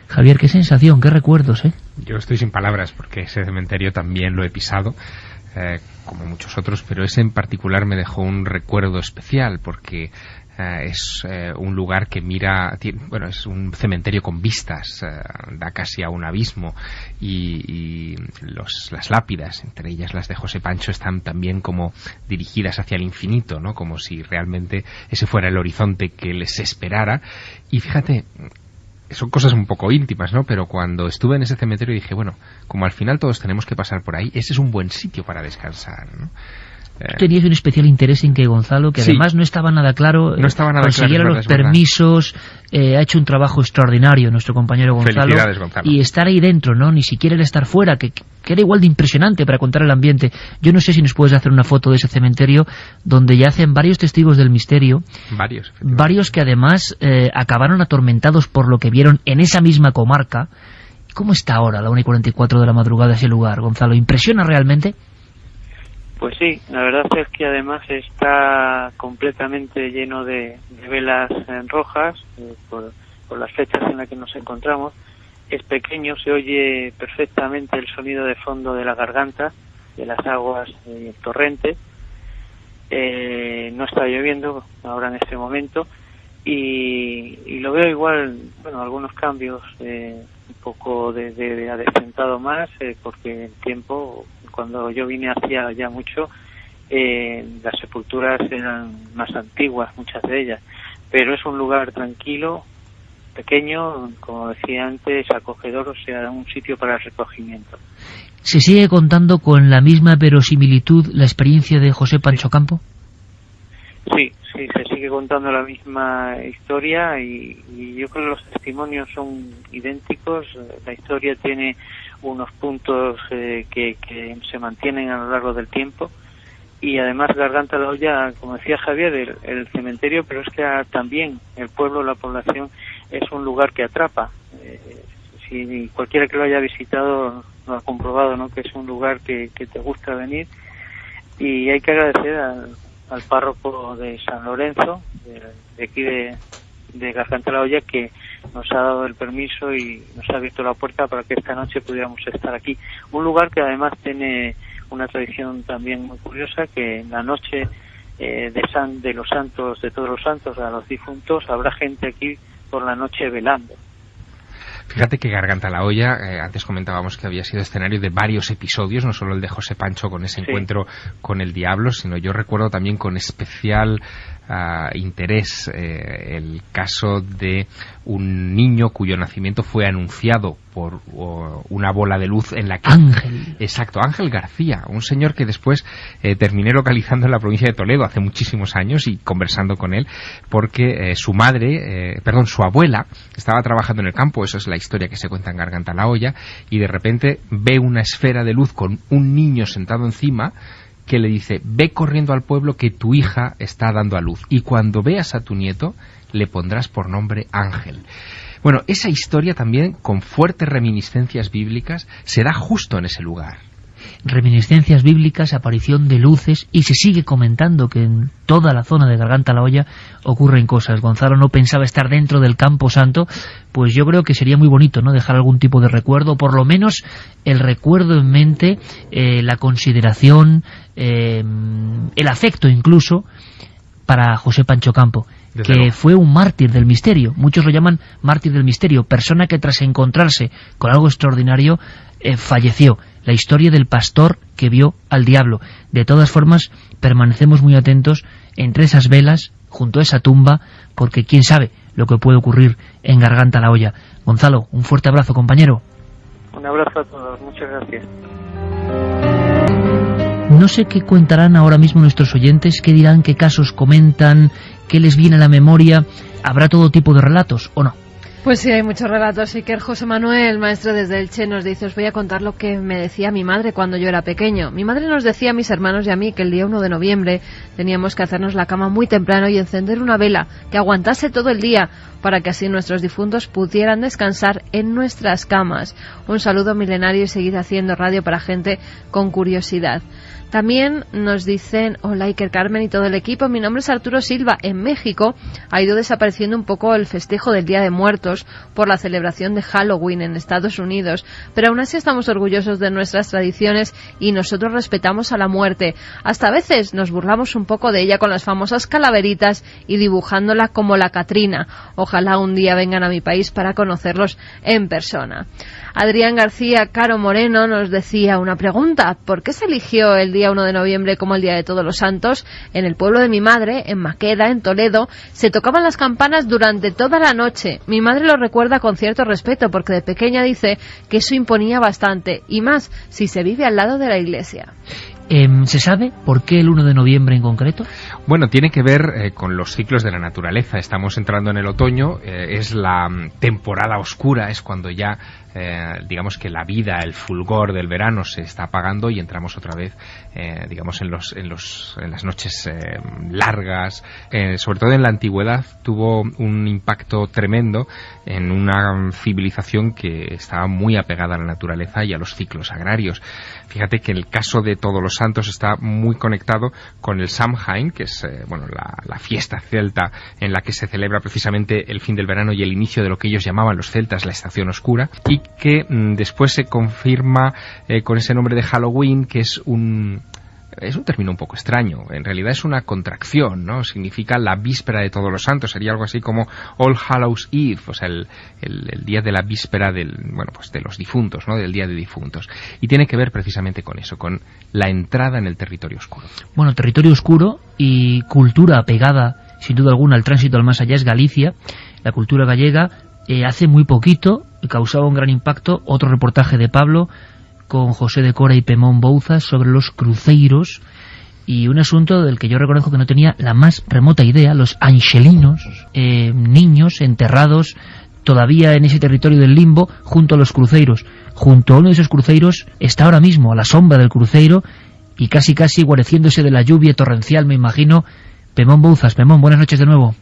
Speaker 4: Javier, qué sensación, qué recuerdos, ¿eh?
Speaker 16: Yo estoy sin palabras porque ese cementerio también lo he pisado, como muchos otros, pero ese en particular me dejó un recuerdo especial porque es un lugar que mira, bueno, es un cementerio con vistas, da casi a un abismo, y las lápidas, entre ellas las de José Pancho, están también como dirigidas hacia el infinito, ¿no? Como si realmente ese fuera el horizonte que les esperara. Y fíjate, son cosas un poco íntimas, ¿no? Pero cuando estuve en ese cementerio dije, bueno, como al final todos tenemos que pasar por ahí, ese es un buen sitio para descansar, ¿no?
Speaker 4: Tú tenías un especial interés en que Gonzalo, que además no estaba nada claro, consiguiera los permisos, ha hecho un trabajo extraordinario nuestro compañero Gonzalo.
Speaker 16: Felicidades, Gonzalo.
Speaker 4: Y estar ahí dentro, ¿no? Ni siquiera el estar fuera, que era igual de impresionante para contar el ambiente. Yo no sé si nos puedes hacer una foto de ese cementerio donde yacen varios testigos del misterio. Varios que además acabaron atormentados por lo que vieron en esa misma comarca. ¿Cómo está ahora, a la 1:44 de la madrugada, ese lugar, Gonzalo? ¿Impresiona realmente?
Speaker 2: Pues sí, la verdad es que además está completamente lleno de velas rojas por las fechas en las que nos encontramos. Es pequeño, se oye perfectamente el sonido de fondo de la garganta, de las aguas del torrente. No está lloviendo ahora en este momento y lo veo igual, bueno, algunos cambios, un poco de adecentado más, porque el tiempo, cuando yo vine hacía ya mucho, las sepulturas eran más antiguas, muchas de ellas, pero es un lugar tranquilo, pequeño, como decía antes, acogedor, o sea, un sitio para el recogimiento.
Speaker 4: ¿Se sigue contando con la misma verosimilitud la experiencia de José Pancho Campo?
Speaker 2: Sí, se sigue contando la misma historia y yo creo que los testimonios son idénticos. La historia tiene unos puntos que se mantienen a lo largo del tiempo y además Garganta la Olla, como decía Javier, el cementerio, pero es que también el pueblo, la población, es un lugar que atrapa. Si cualquiera que lo haya visitado lo ha comprobado, ¿no? Que es un lugar que te gusta venir, y hay que agradecer al párroco de San Lorenzo, de aquí de Garganta la Olla, que nos ha dado el permiso y nos ha abierto la puerta para que esta noche pudiéramos estar aquí. Un lugar que además tiene una tradición también muy curiosa, que en la noche de los santos, de todos los santos, a los difuntos, habrá gente aquí por la noche velando.
Speaker 16: Fíjate que Garganta la Olla, antes comentábamos que había sido escenario de varios episodios, no solo el de José Pancho con ese encuentro con el diablo, sino yo recuerdo también con especial interés el caso de un niño cuyo nacimiento fue anunciado por una bola de luz en la que...
Speaker 4: Ángel.
Speaker 16: Exacto, Ángel García, un señor que después terminé localizando en la provincia de Toledo hace muchísimos años y conversando con él, porque su abuela estaba trabajando en el campo, eso es la historia que se cuenta en Garganta la Olla, y de repente ve una esfera de luz con un niño sentado encima que le dice: ve corriendo al pueblo que tu hija está dando a luz, y cuando veas a tu nieto le pondrás por nombre Ángel. Bueno, esa historia también, con fuertes reminiscencias bíblicas, se da justo en ese lugar.
Speaker 4: Reminiscencias bíblicas, aparición de luces, y se sigue comentando que en toda la zona de Garganta la Olla ocurren cosas. Gonzalo no pensaba estar dentro del Campo Santo, pues yo creo que sería muy bonito, ¿no?, dejar algún tipo de recuerdo, por lo menos el recuerdo en mente, la consideración, el afecto incluso para José Pancho Campo, que fue un mártir del misterio. Muchos lo llaman mártir del misterio, persona que tras encontrarse con algo extraordinario falleció. La historia del pastor que vio al diablo. De todas formas, permanecemos muy atentos entre esas velas, junto a esa tumba, porque quién sabe lo que puede ocurrir en Garganta la Olla. Gonzalo, un fuerte abrazo, compañero.
Speaker 2: Un abrazo a todos, muchas gracias.
Speaker 4: No sé qué contarán ahora mismo nuestros oyentes, qué dirán, qué casos comentan, qué les viene a la memoria. ¿Habrá todo tipo de relatos o no?
Speaker 14: Pues sí, hay muchos relatos. Iker. José Manuel, maestro desde Elche, nos dice: os voy a contar lo que me decía mi madre cuando yo era pequeño. Mi madre nos decía a mis hermanos y a mí que el día 1 de noviembre teníamos que hacernos la cama muy temprano y encender una vela que aguantase todo el día para que así nuestros difuntos pudieran descansar en nuestras camas. Un saludo milenario y seguid haciendo radio para gente con curiosidad. También nos dicen: hola Iker, Carmen y todo el equipo, mi nombre es Arturo Silva. En México ha ido desapareciendo un poco el festejo del Día de Muertos por la celebración de Halloween en Estados Unidos, pero aún así estamos orgullosos de nuestras tradiciones y nosotros respetamos a la muerte. Hasta a veces nos burlamos un poco de ella con las famosas calaveritas y dibujándola como la Catrina. Ojalá un día vengan a mi país para conocerlos en persona. Adrián García Caro Moreno nos decía una pregunta: ¿por qué se eligió el día 1 de noviembre como el Día de Todos los Santos? En el pueblo de mi madre, en Maqueda, en Toledo, se tocaban las campanas durante toda la noche. Mi madre lo recuerda con cierto respeto porque de pequeña dice que eso imponía bastante, y más si se vive al lado de la iglesia.
Speaker 4: ¿Se sabe por qué el 1 de noviembre en concreto?
Speaker 16: Bueno, tiene que ver con los ciclos de la naturaleza. Estamos entrando en el otoño, es la temporada oscura, es cuando ya digamos que la vida, el fulgor del verano se está apagando y entramos otra vez digamos en las noches largas. Sobre todo en la antigüedad tuvo un impacto tremendo en una civilización que estaba muy apegada a la naturaleza y a los ciclos agrarios. Fíjate que el caso de Todos los Santos está muy conectado con el Samhain, que es la fiesta celta en la que se celebra precisamente el fin del verano y el inicio de lo que ellos llamaban los celtas la estación oscura, y que después se confirma con ese nombre de Halloween, que es un término un poco extraño. En realidad es una contracción, ¿no? Significa la víspera de Todos los Santos. Sería algo así como All Hallows Eve, o sea, el día de la víspera de los difuntos, ¿no? Del día de difuntos. Y tiene que ver precisamente con eso, con la entrada en el territorio oscuro.
Speaker 4: Bueno, territorio oscuro y cultura apegada, sin duda alguna, al tránsito al más allá es Galicia. La cultura gallega hace muy poquito causaba un gran impacto. Otro reportaje de Pablo con José de Cora y Pemón Bouzas sobre los cruceiros, y un asunto del que yo reconozco que no tenía la más remota idea: los angelinos, niños enterrados todavía en ese territorio del limbo junto a los cruceiros. Junto a uno de esos cruceiros está ahora mismo, a la sombra del cruceiro y casi guareciéndose de la lluvia torrencial, me imagino, Pemón Bouzas. Pemón, buenas noches de nuevo.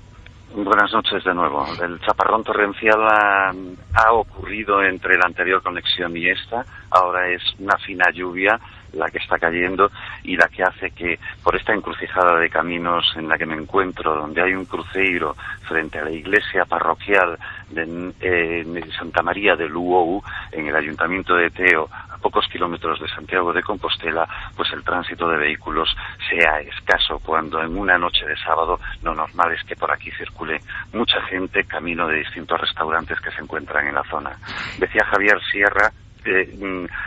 Speaker 9: Buenas noches de nuevo. El chaparrón torrencial ha ocurrido entre la anterior conexión y esta. Ahora es una fina lluvia la que está cayendo y la que hace que, por esta encrucijada de caminos en la que me encuentro, donde hay un cruceiro frente a la iglesia parroquial de Santa María de Luou, en el ayuntamiento de Teo, a pocos kilómetros de Santiago de Compostela, pues el tránsito de vehículos sea escaso, cuando en una noche de sábado lo normal es que por aquí circule mucha gente camino de distintos restaurantes que se encuentran en la zona. Decía Javier Sierra,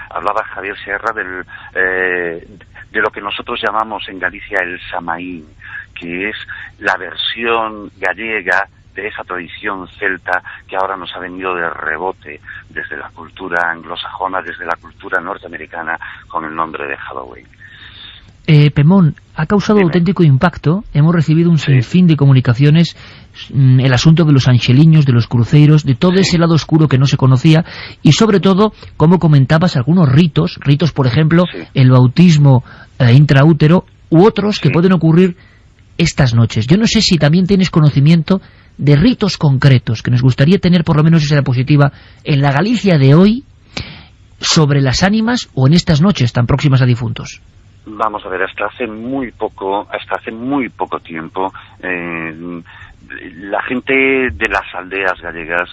Speaker 9: hablaba Javier Sierra de lo que nosotros llamamos en Galicia el Samaín, que es la versión gallega de esa tradición celta que ahora nos ha venido de rebote desde la cultura anglosajona, desde la cultura norteamericana, con el nombre de Halloween.
Speaker 4: Pemón, ha causado auténtico impacto. Hemos recibido un sinfín de comunicaciones, el asunto de los angeliños, de los cruceiros, de todo ese lado oscuro que no se conocía, y sobre todo, como comentabas, algunos ritos, por ejemplo, el bautismo intraútero, u otros que pueden ocurrir estas noches. Yo no sé si también tienes conocimiento de ritos concretos, que nos gustaría tener por lo menos esa diapositiva en la Galicia de hoy, sobre las ánimas o en estas noches tan próximas a difuntos.
Speaker 9: Vamos a ver, hasta hace muy poco tiempo, la gente de las aldeas gallegas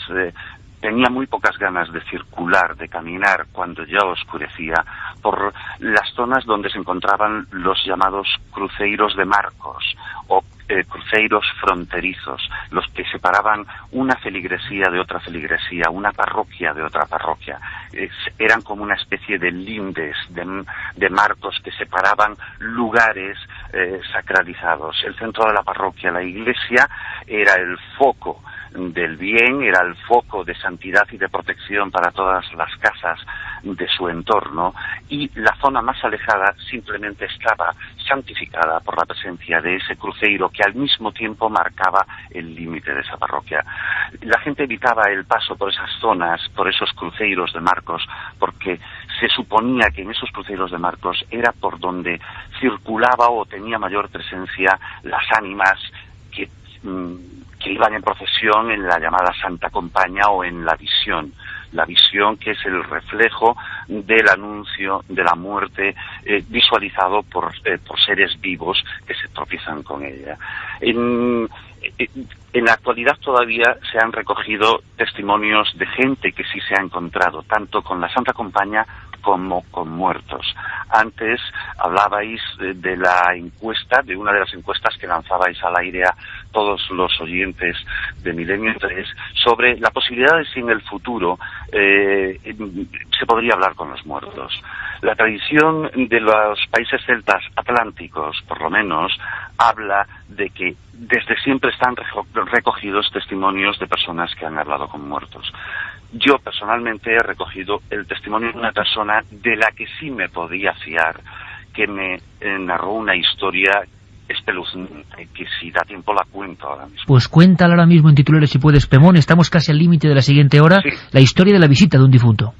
Speaker 9: tenía muy pocas ganas de circular, de caminar cuando ya oscurecía por las zonas donde se encontraban los llamados cruceiros de marcos o cruceiros fronterizos, los que separaban una feligresía de otra feligresía, una parroquia de otra parroquia. Eran como una especie de lindes, de marcos que separaban lugares sacralizados. El centro de la parroquia, la iglesia, era el foco del bien, era el foco de santidad y de protección para todas las casas de su entorno, y la zona más alejada simplemente estaba santificada por la presencia de ese cruceiro que al mismo tiempo marcaba el límite de esa parroquia. La gente evitaba el paso por esas zonas, por esos cruceiros de Marcos, porque se suponía que en esos cruceiros de Marcos era por donde circulaba o tenía mayor presencia las ánimas que iban en procesión en la llamada Santa Compaña o en la visión. La visión, que es el reflejo del anuncio de la muerte visualizado por seres vivos que se tropiezan con ella. En la actualidad todavía se han recogido testimonios de gente que sí se ha encontrado, tanto con la Santa Compaña como con muertos. Antes hablabais de la encuesta, de una de las encuestas que lanzabais al aire a todos los oyentes de Milenio 3, sobre la posibilidad de si en el futuro se podría hablar con los muertos. La tradición de los países celtas atlánticos, por lo menos, habla de que desde siempre están recogidos testimonios de personas que han hablado con muertos. Yo personalmente he recogido el testimonio de una persona de la que sí me podía fiar, que me narró una historia espeluznante, que si da tiempo la cuento ahora mismo.
Speaker 4: Pues cuéntala ahora mismo en titulares si puedes, Pemón. Estamos casi al límite de la siguiente hora. Sí. La historia de la visita de un difunto.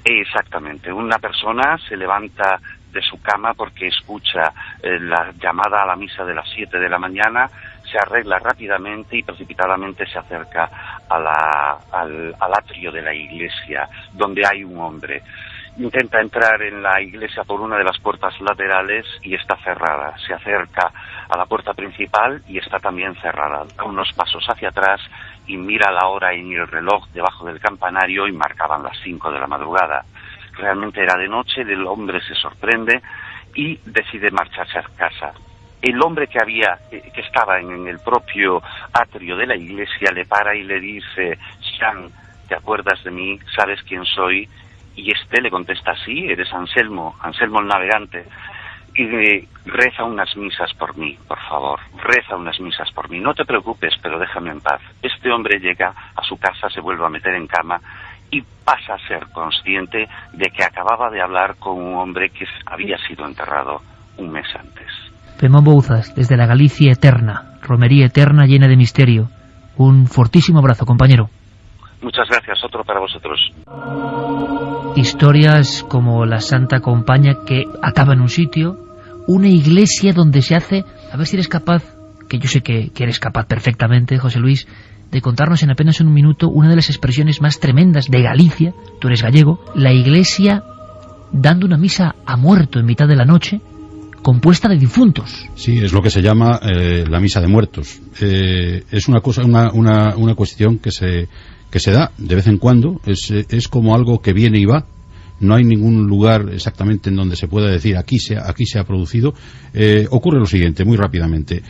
Speaker 9: Exactamente. Una persona se levanta de su cama porque escucha la llamada a la misa de las 7 de la mañana, se arregla rápidamente y precipitadamente se acerca al atrio de la iglesia, donde hay un hombre. Intenta entrar en la iglesia por una de las puertas laterales y está cerrada. Se acerca a la puerta principal y está también cerrada. Da unos pasos hacia atrás y mira la hora en el reloj debajo del campanario y marcaban las 5 de la madrugada. Realmente era de noche, el hombre se sorprende y decide marcharse a casa. El hombre que estaba en el propio atrio de la iglesia le para y le dice: Jean, ¿te acuerdas de mí? ¿Sabes quién soy? Y este le contesta: sí, eres Anselmo el navegante. Y reza unas misas por mí, por favor, reza unas misas por mí. No te preocupes, pero déjame en paz. Este hombre llega a su casa, se vuelve a meter en cama y pasa a ser consciente de que acababa de hablar con un hombre que había sido enterrado un mes antes.
Speaker 4: Pemón Bouzas, desde la Galicia eterna, romería eterna llena de misterio. Un fortísimo abrazo, compañero.
Speaker 9: Muchas gracias, otro para vosotros.
Speaker 4: Historias como la Santa Compaña, que acaba en un sitio, una iglesia donde se hace, a ver si eres capaz, que yo sé que eres capaz perfectamente, José Luis, de contarnos en apenas un minuto una de las expresiones más tremendas de Galicia, tú eres gallego, la iglesia dando una misa a muerto en mitad de la noche, compuesta de difuntos.
Speaker 15: Sí, es lo que se llama la misa de muertos. Es una cosa, una cuestión que se da de vez en cuando, es como algo que viene y va. No hay ningún lugar exactamente en donde se pueda decir aquí se ha producido. Ocurre lo siguiente, muy rápidamente.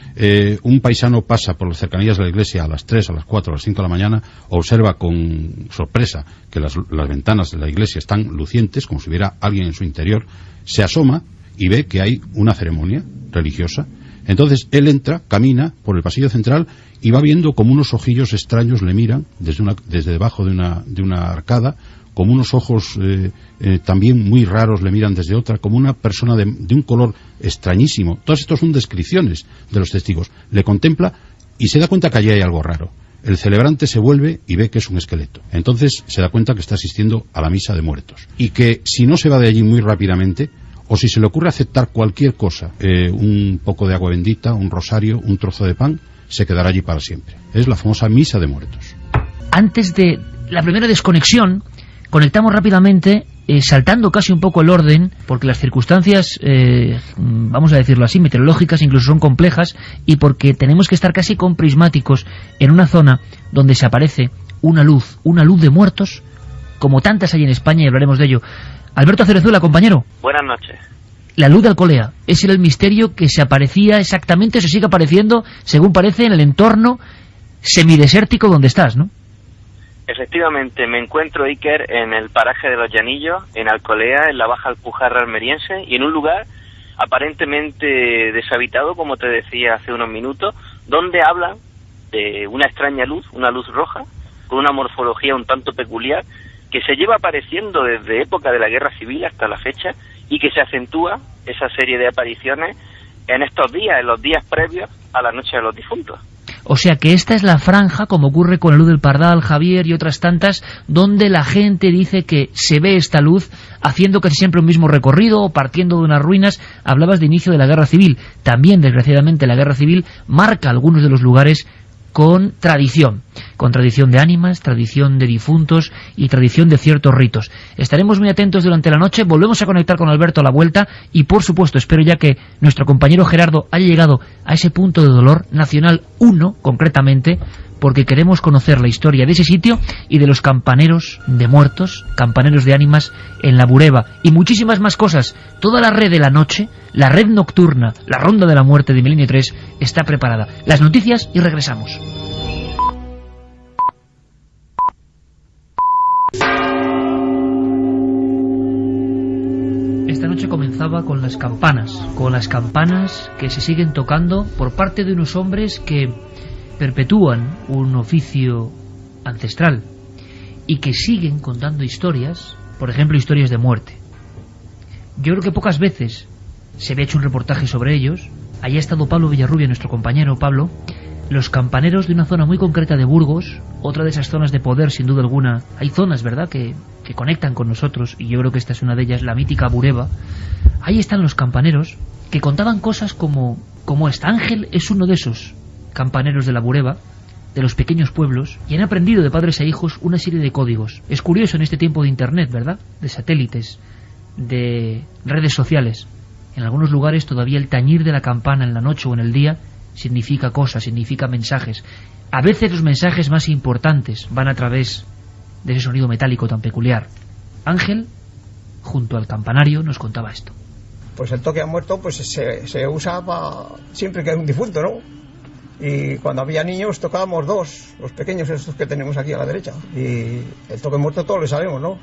Speaker 15: Un paisano pasa por las cercanías de la iglesia a las 3, a las 4, a las 5 de la mañana, observa con sorpresa que las ventanas de la iglesia están lucientes, como si hubiera alguien en su interior, se asoma y ve que hay una ceremonia religiosa. Entonces él entra, camina por el pasillo central y va viendo como unos ojillos extraños le miran desde debajo de una arcada, como unos ojos también muy raros le miran desde otra, como una persona de un color extrañísimo. Todas estas son descripciones de los testigos. Le contempla y se da cuenta que allí hay algo raro. El celebrante se vuelve y ve que es un esqueleto. Entonces se da cuenta que está asistiendo a la misa de muertos. Y que si no se va de allí muy rápidamente, o si se le ocurre aceptar cualquier cosa, un poco de agua bendita, un rosario, un trozo de pan, se quedará allí para siempre. Es la famosa misa de muertos.
Speaker 4: Antes de la primera desconexión, conectamos rápidamente, saltando casi un poco el orden, porque las circunstancias, vamos a decirlo así, meteorológicas incluso son complejas, y porque tenemos que estar casi con prismáticos en una zona donde se aparece una luz de muertos, como tantas hay en España, y hablaremos de ello. Alberto Cerezuela, compañero.
Speaker 12: Buenas noches.
Speaker 4: La luz de Alcolea, ese era el misterio que se aparecía exactamente, se sigue apareciendo, según parece, en el entorno semidesértico donde estás, ¿no?
Speaker 12: Efectivamente, me encuentro, Iker, en el paraje de Los Llanillos, en Alcolea, en la Baja Alpujarra almeriense, y en un lugar aparentemente deshabitado, como te decía hace unos minutos, donde hablan de una extraña luz, una luz roja, con una morfología un tanto peculiar, que se lleva apareciendo desde época de la Guerra Civil hasta la fecha y que se acentúa esa serie de apariciones en estos días, en los días previos a la Noche de los Difuntos.
Speaker 4: O sea que esta es la franja, como ocurre con la luz del Pardal, Javier y otras tantas, donde la gente dice que se ve esta luz haciendo casi siempre un mismo recorrido o partiendo de unas ruinas. Hablabas de inicio de la Guerra Civil. También, desgraciadamente, la Guerra Civil marca algunos de los lugares con tradición de ánimas, tradición de difuntos y tradición de ciertos ritos. Estaremos muy atentos durante la noche, volvemos a conectar con Alberto a la vuelta y, por supuesto, espero ya que nuestro compañero Gerardo haya llegado a ese punto de dolor, Nacional 1 concretamente, porque queremos conocer la historia de ese sitio y de los campaneros de muertos, campaneros de ánimas en la Bureba y muchísimas más cosas. Toda la red de la noche, la red nocturna, la ronda de la muerte de Milenio 3 está preparada. Las noticias y regresamos. Esta noche comenzaba con las campanas que se siguen tocando por parte de unos hombres que perpetúan un oficio ancestral y que siguen contando historias, por ejemplo, historias de muerte. Yo creo que pocas veces se había hecho un reportaje sobre ellos. Allí ha estado Pablo Villarrubia, nuestro compañero Pablo. Los campaneros de una zona muy concreta de Burgos, otra de esas zonas de poder, sin duda alguna. Hay zonas, ¿verdad?, que conectan con nosotros, y yo creo que esta es una de ellas, la mítica Bureba. Ahí están los campaneros que contaban cosas como esta. Ángel es uno de esos campaneros de la Bureba, de los pequeños pueblos, y han aprendido de padres a hijos una serie de códigos. Es curioso en este tiempo de internet, ¿verdad?, de satélites, de redes sociales. En algunos lugares todavía el tañir de la campana en la noche o en el día significa cosas, significa mensajes. A veces los mensajes más importantes van a través de ese sonido metálico tan peculiar. Ángel, junto al campanario, nos contaba esto.
Speaker 19: Pues el toque a muerto pues se usa siempre que hay un difunto, ¿no? Y cuando había niños tocábamos dos, los pequeños estos que tenemos aquí a la derecha. Y el toque muerto todos lo sabemos, ¿no?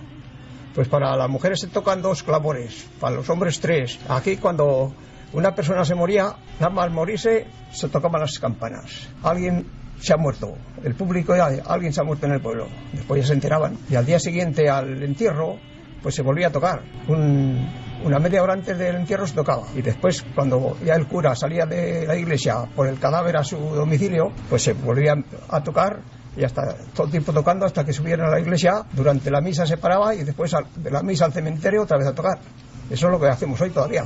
Speaker 19: Pues para las mujeres se tocan 2 clamores, para los hombres 3. Aquí cuando una persona se moría, nada más morirse, se tocaban las campanas. Alguien se ha muerto, el público alguien se ha muerto en el pueblo. Después ya se enteraban. Y al día siguiente al entierro, pues se volvía a tocar. Una media hora antes del entierro se tocaba. Y después, cuando ya el cura salía de la iglesia por el cadáver a su domicilio, pues se volvía a tocar. Y hasta todo el tiempo tocando hasta que subieron a la iglesia. Durante la misa se paraba y después de la misa al cementerio otra vez a tocar. Eso es lo que hacemos hoy todavía.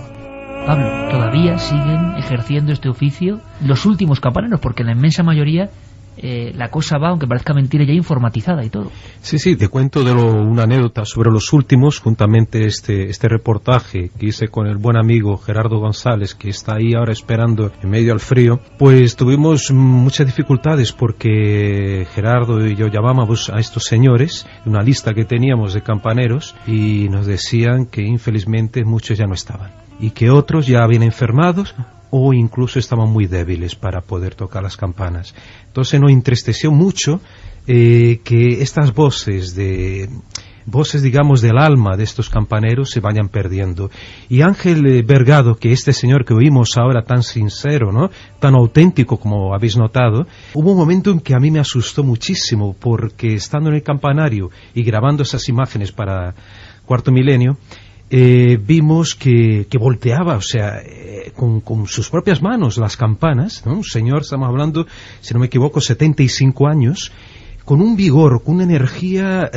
Speaker 4: Pablo, ¿todavía siguen ejerciendo este oficio los últimos campaneros? Porque en la inmensa mayoría la cosa va, aunque parezca mentira, ya informatizada y todo.
Speaker 18: Sí, te cuento una anécdota sobre los últimos, juntamente este reportaje que hice con el buen amigo Gerardo González, que está ahí ahora esperando en medio al frío. Pues tuvimos muchas dificultades porque Gerardo y yo llamábamos a estos señores, una lista que teníamos de campaneros, y nos decían que infelizmente muchos ya no estaban y que otros ya habían enfermados o incluso estaban muy débiles para poder tocar las campanas. Entonces nos entristeció mucho que estas voces digamos del alma de estos campaneros se vayan perdiendo. Y Ángel Vergado, que este señor que oímos ahora tan sincero, ¿no?, tan auténtico como habéis notado, hubo un momento en que a mí me asustó muchísimo, porque estando en el campanario y grabando esas imágenes para Cuarto Milenio, vimos que volteaba, o sea, con sus propias manos las campanas, ¿no? Un señor, estamos hablando, si no me equivoco, 75 años, con un vigor, con una energía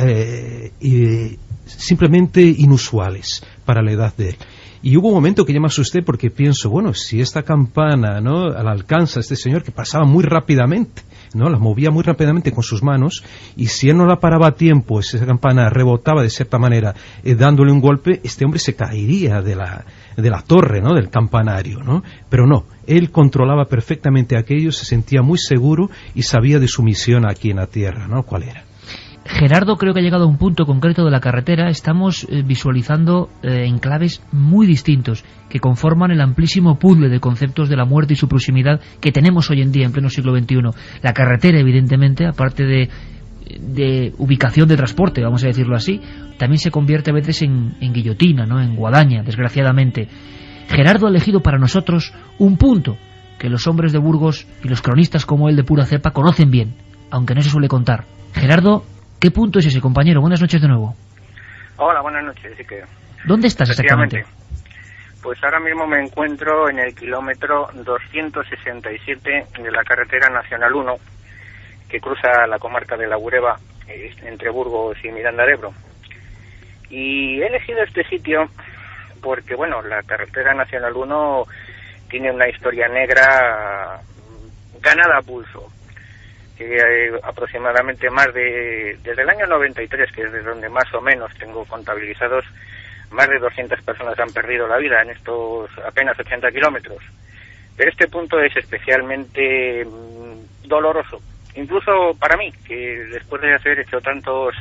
Speaker 18: simplemente inusuales para la edad de él. Y hubo un momento que yo me asusté porque pienso, bueno, si esta campana, ¿no?, la alcanza este señor, que pasaba muy rápidamente, ¿no?, la movía muy rápidamente con sus manos, y si él no la paraba a tiempo, esa campana rebotaba de cierta manera, dándole un golpe, este hombre se caería de la torre, ¿no?, del campanario, ¿no? Pero no, él controlaba perfectamente aquello, se sentía muy seguro y sabía de su misión aquí en la tierra, ¿no?, cuál era.
Speaker 4: Gerardo creo que ha llegado a un punto concreto de la carretera. Estamos visualizando enclaves muy distintos que conforman el amplísimo puzzle de conceptos de la muerte y su proximidad que tenemos hoy en día en pleno siglo XXI. La carretera, evidentemente, aparte de ubicación de transporte, vamos a decirlo así, también se convierte a veces en guillotina, ¿no?, en guadaña, desgraciadamente. Gerardo ha elegido para nosotros un punto que los hombres de Burgos y los cronistas como él de pura cepa conocen bien, aunque no se suele contar. Gerardo, ¿Qué punto es ese, compañero? Buenas noches de nuevo.
Speaker 10: Hola, buenas noches, sí que...
Speaker 4: ¿Dónde estás exactamente?
Speaker 10: Pues ahora mismo me encuentro en el kilómetro 267 de la carretera Nacional 1, que cruza la comarca de la Bureba, entre Burgos y Miranda de Ebro. Y he elegido este sitio porque, bueno, la carretera Nacional 1 tiene una historia negra ganada a pulso. Aproximadamente desde el año 93, que es de donde más o menos tengo contabilizados, más de 200 personas han perdido la vida en estos apenas 80 kilómetros. Pero este punto es especialmente doloroso, incluso para mí, que después de haber hecho tantos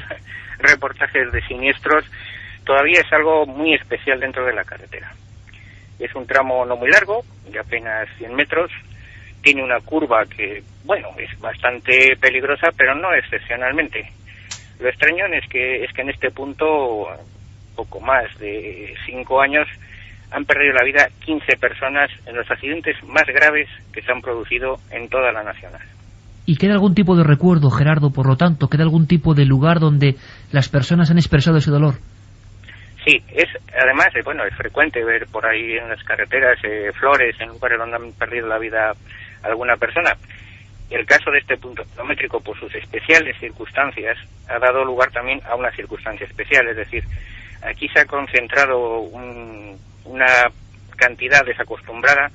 Speaker 10: reportajes de siniestros, todavía es algo muy especial dentro de la carretera. Es un tramo no muy largo, de apenas 100 metros, tiene una curva que, bueno, es bastante peligrosa, pero no excepcionalmente. Lo extraño es que en este punto, poco más de 5 años, han perdido la vida 15 personas en los accidentes más graves que se han producido en toda la nacional.
Speaker 4: ¿Y queda algún tipo de recuerdo, Gerardo, por lo tanto? ¿Queda algún tipo de lugar donde las personas han expresado ese dolor?
Speaker 10: Sí, además, bueno, es frecuente ver por ahí en las carreteras flores en lugares donde han perdido la vida alguna persona. El caso de este punto kilométrico, por sus especiales circunstancias, ha dado lugar también a una circunstancia especial, es decir, aquí se ha concentrado una cantidad desacostumbrada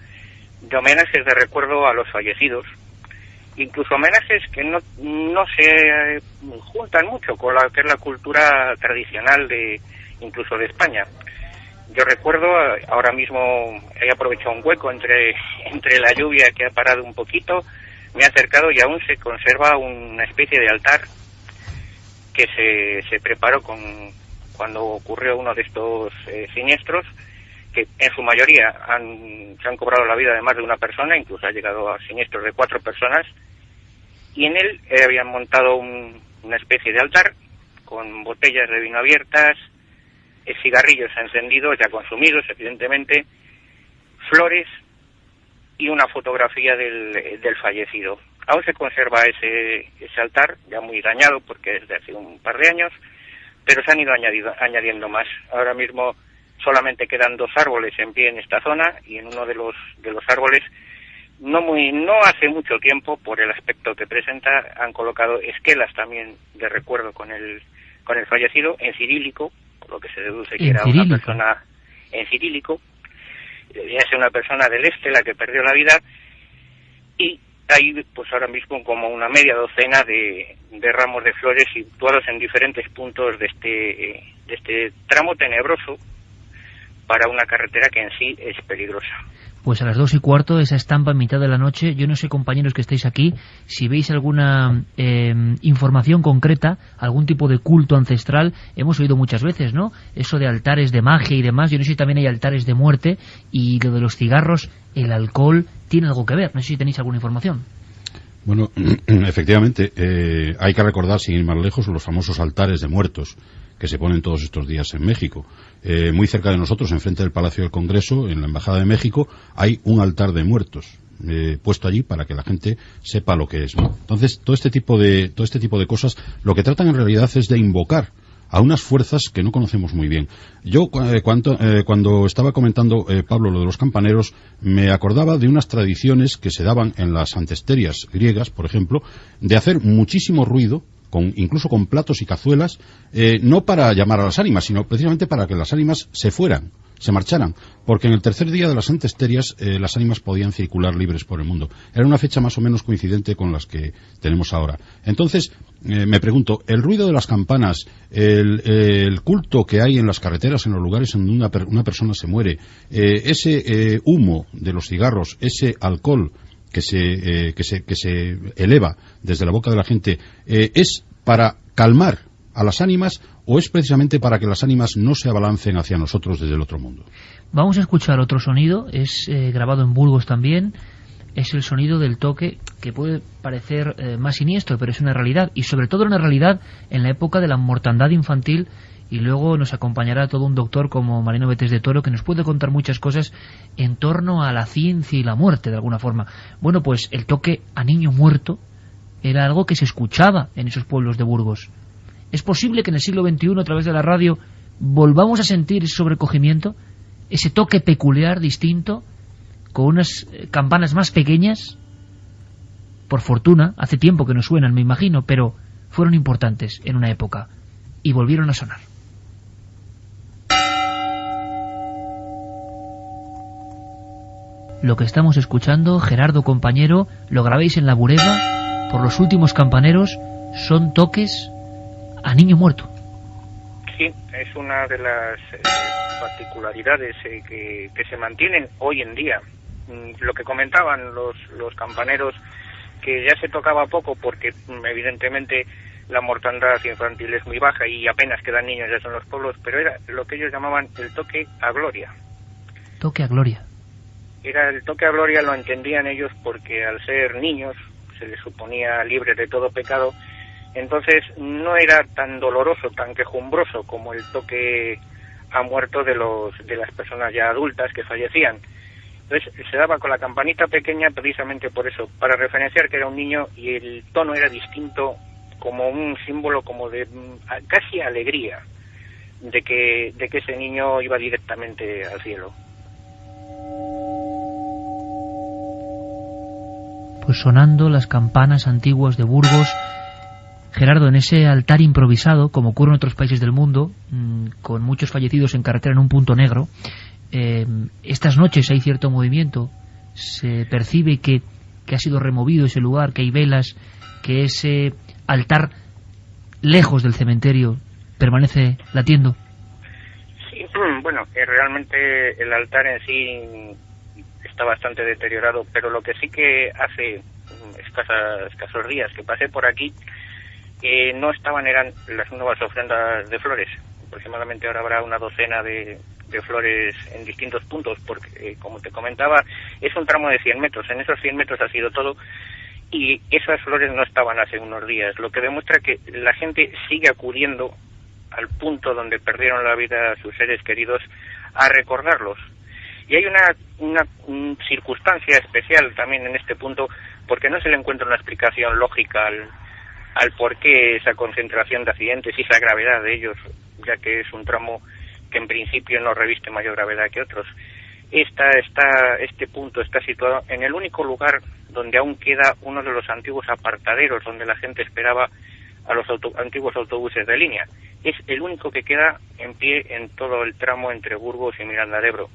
Speaker 10: de homenajes de recuerdo a los fallecidos, incluso homenajes que no se juntan mucho con la que es la cultura tradicional incluso de España. Yo recuerdo, ahora mismo he aprovechado un hueco entre la lluvia que ha parado un poquito, me he acercado y aún se conserva una especie de altar que se preparó cuando ocurrió uno de estos siniestros, que en su mayoría se han cobrado la vida de más de una persona, incluso ha llegado a siniestros de 4 personas, y en él habían montado una especie de altar con botellas de vino abiertas, cigarrillos encendidos, ya consumidos, evidentemente, flores y una fotografía del fallecido. Aún se conserva ese altar, ya muy dañado porque es de hace un par de años, pero se han ido añadiendo más. Ahora mismo solamente quedan 2 árboles en pie en esta zona, y en uno de los árboles, no hace mucho tiempo, por el aspecto que presenta, han colocado esquelas también de recuerdo con el fallecido en cirílico, por lo que se deduce que era una persona en cirílico, ya sea una persona del este la que perdió la vida, y hay pues ahora mismo como una media docena de ramos de flores situados en diferentes puntos de este tramo tenebroso para una carretera que en sí es peligrosa.
Speaker 4: Pues a las 2:15, esa estampa en mitad de la noche. Yo no sé, compañeros que estáis aquí, si veis alguna información concreta, algún tipo de culto ancestral. Hemos oído muchas veces, ¿no?, eso de altares de magia y demás. Yo no sé si también hay altares de muerte, y lo de los cigarros, el alcohol, tiene algo que ver. No sé si tenéis alguna información.
Speaker 15: Bueno, efectivamente, hay que recordar, sin ir más lejos, los famosos altares de muertos que se ponen todos estos días en México. Muy cerca de nosotros, enfrente del Palacio del Congreso, en la Embajada de México, hay un altar de muertos puesto allí para que la gente sepa lo que es, ¿no? Entonces, todo este tipo de cosas, lo que tratan en realidad es de invocar a unas fuerzas que no conocemos muy bien. Yo, cuando estaba comentando, Pablo, lo de los campaneros, me acordaba de unas tradiciones que se daban en las antesterias griegas, por ejemplo, de hacer muchísimo ruido, incluso con platos y cazuelas, no para llamar a las ánimas, sino precisamente para que las ánimas se marcharan, porque en el tercer día de las antesterias las ánimas podían circular libres por el mundo. Era una fecha más o menos coincidente con las que tenemos ahora. Entonces, me pregunto, el ruido de las campanas, el culto que hay en las carreteras, en los lugares en donde una persona se muere, ese humo de los cigarros, ese alcohol que se eleva desde la boca de la gente, ¿es para calmar a las ánimas o es precisamente para que las ánimas no se abalancen hacia nosotros desde el otro mundo?
Speaker 4: Vamos a escuchar otro sonido, es grabado en Burgos también, es el sonido del toque, que puede parecer más siniestro, pero es una realidad, y sobre todo una realidad en la época de la mortandad infantil. Y luego nos acompañará todo un doctor como Marino Betés de Toro, que nos puede contar muchas cosas en torno a la ciencia y la muerte, de alguna forma. Bueno, pues el toque a niño muerto era algo que se escuchaba en esos pueblos de Burgos. ¿Es posible que en el siglo XXI, a través de la radio, volvamos a sentir ese sobrecogimiento, ese toque peculiar, distinto, con unas campanas más pequeñas? Por fortuna, hace tiempo que no suenan, me imagino, pero fueron importantes en una época y volvieron a sonar. Lo que estamos escuchando, Gerardo, compañero, lo grabéis en La Bureba, por los últimos campaneros, son toques a niño muerto.
Speaker 10: Sí, es una de las particularidades que se mantienen hoy en día. Lo que comentaban los campaneros, que ya se tocaba poco porque evidentemente la mortandad infantil es muy baja y apenas quedan niños ya en los pueblos, pero era lo que ellos llamaban el toque a gloria.
Speaker 4: Toque a gloria.
Speaker 10: Era el toque a gloria, lo entendían ellos porque al ser niños se les suponía libres de todo pecado, entonces no era tan doloroso, tan quejumbroso como el toque a muerto de las personas ya adultas que fallecían. Entonces se daba con la campanita pequeña precisamente por eso, para referenciar que era un niño y el tono era distinto, como un símbolo como de casi alegría de que ese niño iba directamente al cielo.
Speaker 4: Pues sonando las campanas antiguas de Burgos, Gerardo, en ese altar improvisado, como ocurre en otros países del mundo, con muchos fallecidos en carretera en un punto negro, estas noches hay cierto movimiento, se percibe que ha sido removido ese lugar, que hay velas, que ese altar lejos del cementerio permanece latiendo.
Speaker 10: Sí, bueno, realmente el altar en sí está bastante deteriorado, pero lo que sí que hace escasos días que pasé por aquí, no eran las nuevas ofrendas de flores. Aproximadamente ahora habrá una docena de flores en distintos puntos, porque como te comentaba, es un tramo de 100 metros, en esos 100 metros ha sido todo, y esas flores no estaban hace unos días, lo que demuestra que la gente sigue acudiendo al punto donde perdieron la vida sus seres queridos a recordarlos. Y hay una circunstancia especial también en este punto, porque no se le encuentra una explicación lógica al por qué esa concentración de accidentes y esa gravedad de ellos, ya que es un tramo que en principio no reviste mayor gravedad que otros. Este punto está situado en el único lugar donde aún queda uno de los antiguos apartaderos donde la gente esperaba a los antiguos autobuses de línea. Es el único que queda en pie en todo el tramo entre Burgos y Miranda de Ebro.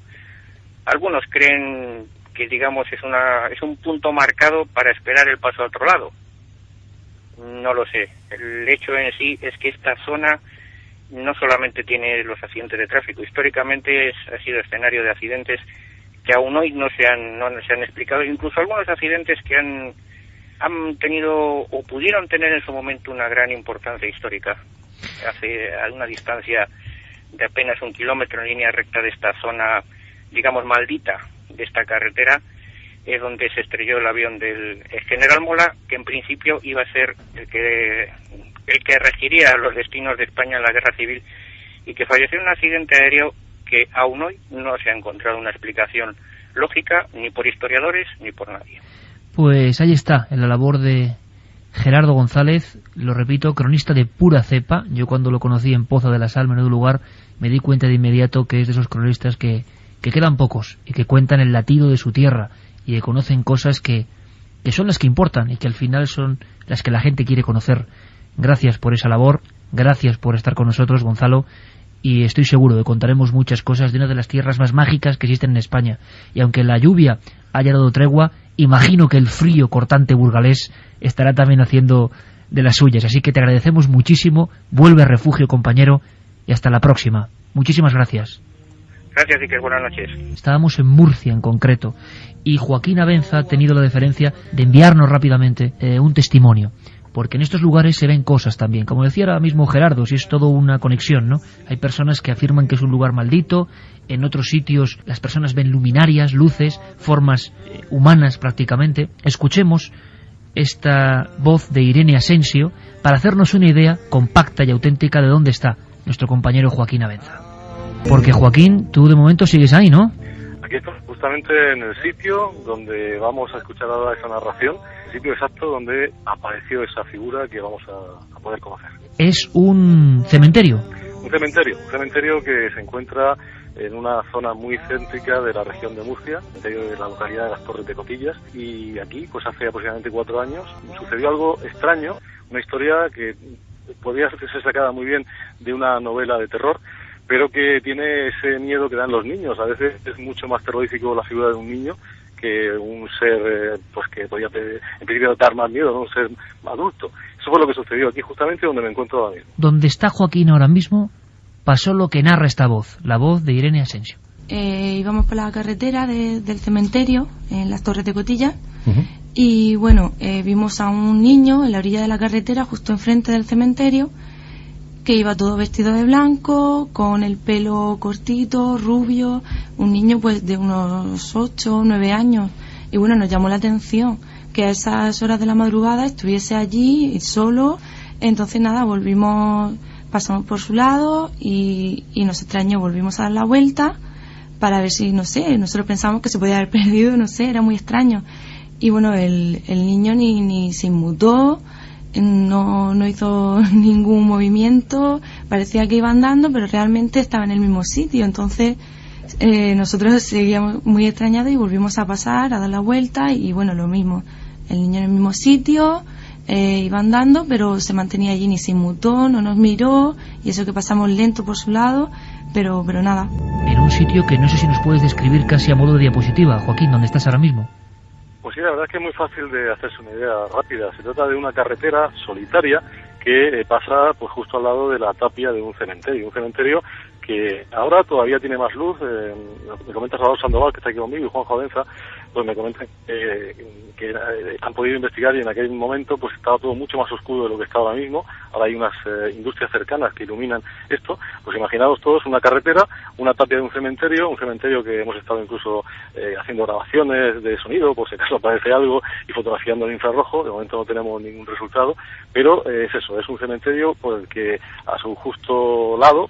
Speaker 10: Algunos creen que, digamos, es un punto marcado para esperar el paso a otro lado. No lo sé. El hecho en sí es que esta zona no solamente tiene los accidentes de tráfico, históricamente ha sido escenario de accidentes que aún hoy no se han explicado, incluso algunos accidentes que han tenido o pudieron tener en su momento una gran importancia histórica. A una distancia de apenas 1 kilómetro en línea recta de esta zona, digamos, maldita de esta carretera, es donde se estrelló el avión del general Mola, que en principio iba a ser el que regiría los destinos de España en la guerra civil, y que falleció en un accidente aéreo que aún hoy no se ha encontrado una explicación lógica, ni por historiadores ni por nadie.
Speaker 4: Pues ahí está, en la labor de Gerardo González, lo repito, cronista de pura cepa. Yo cuando lo conocí en Poza de la Sal, menudo lugar, me di cuenta de inmediato que es de esos cronistas que quedan pocos y que cuentan el latido de su tierra y que conocen cosas que son las que importan y que al final son las que la gente quiere conocer. Gracias por esa labor, gracias por estar con nosotros, Gonzalo, y estoy seguro de que contaremos muchas cosas de una de las tierras más mágicas que existen en España. Y aunque la lluvia haya dado tregua, imagino que el frío cortante burgalés estará también haciendo de las suyas. Así que te agradecemos muchísimo, vuelve a refugio, compañero, y hasta la próxima. Muchísimas gracias.
Speaker 10: Gracias, Iker, buenas noches.
Speaker 4: Estábamos en Murcia en concreto, y Joaquín Abenza ha tenido la deferencia de enviarnos rápidamente un testimonio, porque en estos lugares se ven cosas también. Como decía ahora mismo Gerardo, si es todo una conexión, ¿no? Hay personas que afirman que es un lugar maldito, en otros sitios las personas ven luminarias, luces, formas humanas prácticamente. Escuchemos esta voz de Irene Asensio para hacernos una idea compacta y auténtica de dónde está nuestro compañero Joaquín Abenza. Porque Joaquín, tú de momento sigues ahí, ¿no?
Speaker 11: Aquí estamos, justamente en el sitio donde vamos a escuchar ahora esa narración, el sitio exacto donde apareció esa figura que vamos a poder conocer.
Speaker 4: Es un cementerio.
Speaker 11: Un cementerio que se encuentra en una zona muy céntrica de la región de Murcia, de la localidad de las Torres de Cotillas, y aquí, pues hace aproximadamente 4 años, sucedió algo extraño, una historia que podría ser sacada muy bien de una novela de terror, pero que tiene ese miedo que dan los niños. A veces es mucho más terrorífico la figura de un niño que un ser pues que podría en principio dar más miedo, ¿no? Un ser adulto. Eso fue lo que sucedió aquí, justamente donde me encuentro ahora mismo.
Speaker 4: Donde está Joaquín ahora mismo, pasó lo que narra esta voz, la voz de Irene Asensio.
Speaker 20: Íbamos por la carretera del cementerio, en las Torres de Cotillas, y bueno, vimos a un niño en la orilla de la carretera, justo enfrente del cementerio, que iba todo vestido de blanco, con el pelo cortito, rubio, un niño pues de unos 8 o 9 años. Y bueno, nos llamó la atención que a esas horas de la madrugada estuviese allí solo. Entonces nada, pasamos por su lado y nos extrañó, volvimos a dar la vuelta para ver si, no sé, nosotros pensamos que se podía haber perdido, no sé, era muy extraño. Y bueno, el niño ni se inmutó, no hizo ningún movimiento, parecía que iba andando, pero realmente estaba en el mismo sitio. Entonces nosotros seguíamos muy extrañados y volvimos a pasar, a dar la vuelta, y bueno, lo mismo, el niño en el mismo sitio, iba andando, pero se mantenía allí, ni se inmutó, no nos miró, y eso que pasamos lento por su lado, pero nada.
Speaker 4: En un sitio que no sé si nos puedes describir casi a modo de diapositiva, Joaquín, ¿dónde estás ahora mismo?
Speaker 11: Pues sí, la verdad es que es muy fácil de hacerse una idea rápida. Se trata de una carretera solitaria que pasa pues justo al lado de la tapia de un cementerio que ahora todavía tiene más luz. Me comenta Salvador Sandoval, que está aquí conmigo, y Juan Jovenza, pues me comentan que han podido investigar, y en aquel momento pues estaba todo mucho más oscuro de lo que está ahora mismo. Ahora hay unas industrias cercanas que iluminan esto. Pues imaginaos todos una carretera, una tapia de un cementerio que hemos estado incluso haciendo grabaciones de sonido, por si acaso aparece algo, y fotografiando en infrarrojo. De momento no tenemos ningún resultado, pero es eso, es un cementerio por el que a su justo lado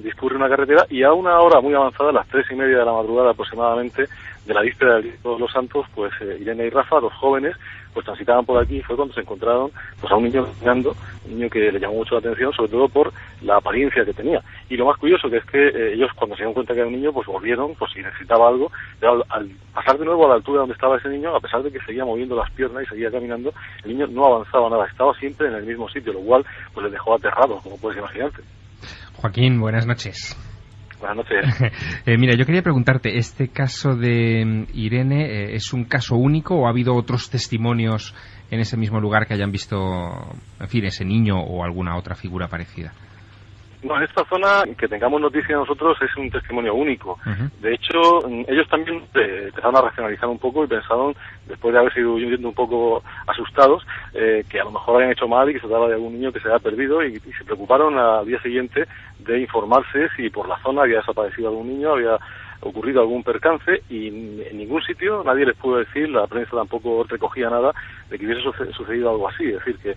Speaker 11: discurre una carretera, y a una hora muy avanzada, a las 3:30 de la madrugada aproximadamente, de la víspera del Día de Todos los Santos, pues Irene y Rafa, los jóvenes, pues transitaban por aquí, y fue cuando se encontraron pues a un niño caminando, un niño que le llamó mucho la atención, sobre todo por la apariencia que tenía. Y lo más curioso que es que ellos, cuando se dieron cuenta que era un niño, pues volvieron, pues si necesitaba algo, pero al pasar de nuevo a la altura donde estaba ese niño, a pesar de que seguía moviendo las piernas y seguía caminando, el niño no avanzaba nada, estaba siempre en el mismo sitio, lo cual pues les dejó aterrados, como puedes imaginarte.
Speaker 16: Joaquín, buenas noches.
Speaker 11: Buenas noches.
Speaker 16: Mira, yo quería preguntarte, ¿este caso de Irene es un caso único o ha habido otros testimonios en ese mismo lugar que hayan visto, en fin, ese niño o alguna otra figura parecida?
Speaker 11: No, en esta zona, que tengamos noticia de nosotros es un testimonio único. De hecho, ellos también empezaron a racionalizar un poco y pensaron, después de haber sido yendo un poco asustados, que a lo mejor habían hecho mal y que se trataba de algún niño que se había perdido, y se preocuparon al día siguiente de informarse si por la zona había desaparecido algún niño, había ocurrido algún percance, y en ningún sitio nadie les pudo decir, la prensa tampoco recogía nada de que hubiese sucedido algo así. Es decir, que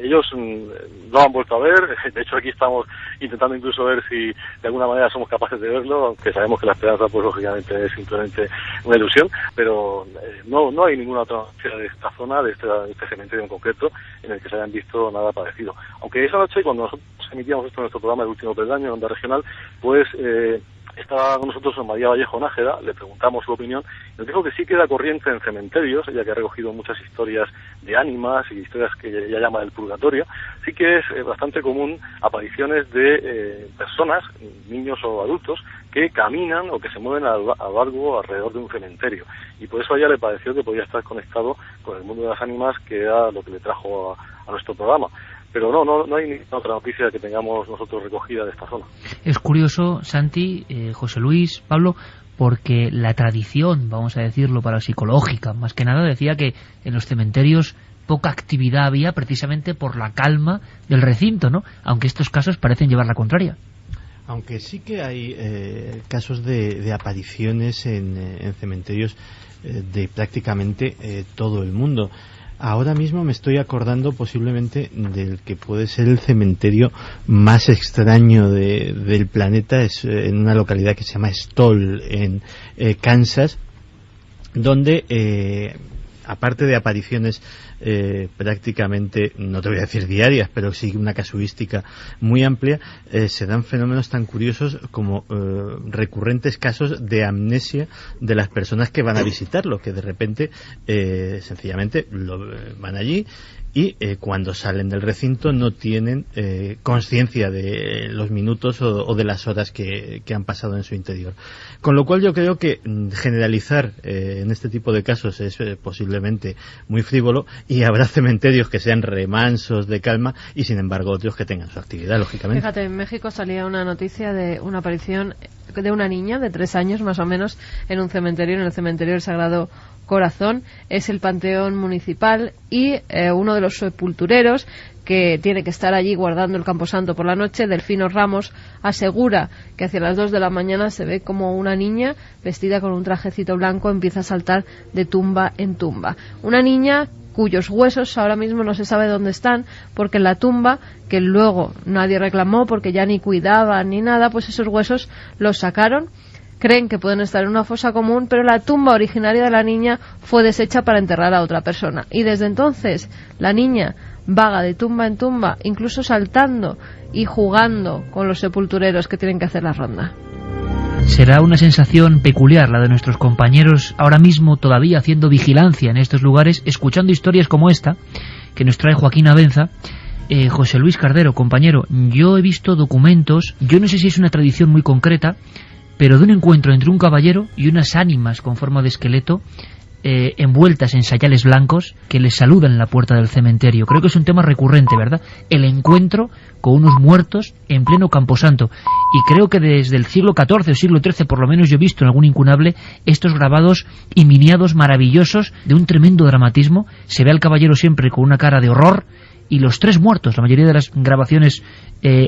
Speaker 11: ellos no han vuelto a ver. De hecho, aquí estamos intentando incluso ver si de alguna manera somos capaces de verlo, aunque sabemos que la esperanza pues lógicamente es simplemente una ilusión, pero no hay ninguna otra noticia de esta zona, de este cementerio en concreto, en el que se hayan visto nada parecido. Aunque esa noche, cuando nosotros emitíamos esto en nuestro programa El Último Peldaño, en Onda Regional, pues estaba con nosotros María Vallejo Nájera, le preguntamos su opinión, y nos dijo que sí queda corriente en cementerios, ella que ha recogido muchas historias de ánimas y historias que ella llama del purgatorio, sí que es bastante común apariciones de personas, niños o adultos, que caminan o que se mueven a lo largo alrededor de un cementerio, y por eso a ella le pareció que podía estar conectado con el mundo de las ánimas, que era lo que le trajo a nuestro programa. Pero no hay ninguna otra noticia que tengamos nosotros recogida de esta zona.
Speaker 4: Es curioso, Santi, José Luis, Pablo, porque la tradición, vamos a decirlo, parapsicológica, más que nada, decía que en los cementerios poca actividad había precisamente por la calma del recinto, ¿no? Aunque estos casos parecen llevar la contraria.
Speaker 17: Aunque sí que hay casos de apariciones en cementerios de prácticamente todo el mundo. Ahora mismo me estoy acordando posiblemente del que puede ser el cementerio más extraño del planeta. Es en una localidad que se llama Stoll, en Kansas, donde aparte de apariciones prácticamente, no te voy a decir diarias, pero sí una casuística muy amplia, se dan fenómenos tan curiosos como recurrentes casos de amnesia de las personas que van a visitarlo, que de repente sencillamente van allí y cuando salen del recinto no tienen conciencia de los minutos o de las horas que han pasado en su interior. Con lo cual yo creo que generalizar en este tipo de casos es posiblemente muy frívolo, y habrá cementerios que sean remansos, de calma, y sin embargo otros que tengan su actividad, lógicamente.
Speaker 14: Fíjate, en México salía una noticia de una aparición de una niña de 3 años más o menos en un cementerio, en el cementerio del Sagrado Corazón. Es el panteón municipal, y uno de los sepultureros que tiene que estar allí guardando el camposanto por la noche, Delfino Ramos, asegura que hacia las 2 de la mañana se ve como una niña vestida con un trajecito blanco empieza a saltar de tumba en tumba. Una niña cuyos huesos ahora mismo no se sabe dónde están, porque en la tumba, que luego nadie reclamó porque ya ni cuidaban ni nada, pues esos huesos los sacaron. Creen que pueden estar en una fosa común, pero la tumba originaria de la niña fue deshecha para enterrar a otra persona. Y desde entonces la niña vaga de tumba en tumba, incluso saltando y jugando con los sepultureros que tienen que hacer la ronda.
Speaker 4: Será una sensación peculiar la de nuestros compañeros ahora mismo todavía haciendo vigilancia en estos lugares, escuchando historias como esta que nos trae Joaquín Abenza. José Luis Cardero, compañero, yo he visto documentos, yo no sé si es una tradición muy concreta, pero de un encuentro entre un caballero y unas ánimas con forma de esqueleto envueltas en sayales blancos que les saludan en la puerta del cementerio. Creo que es un tema recurrente, ¿verdad? El encuentro con unos muertos en pleno Camposanto. Y creo que desde el siglo XIV o siglo XIII, por lo menos yo he visto en algún incunable, estos grabados y miniados maravillosos de un tremendo dramatismo. Se ve al caballero siempre con una cara de horror, y los 3 muertos, la mayoría de las grabaciones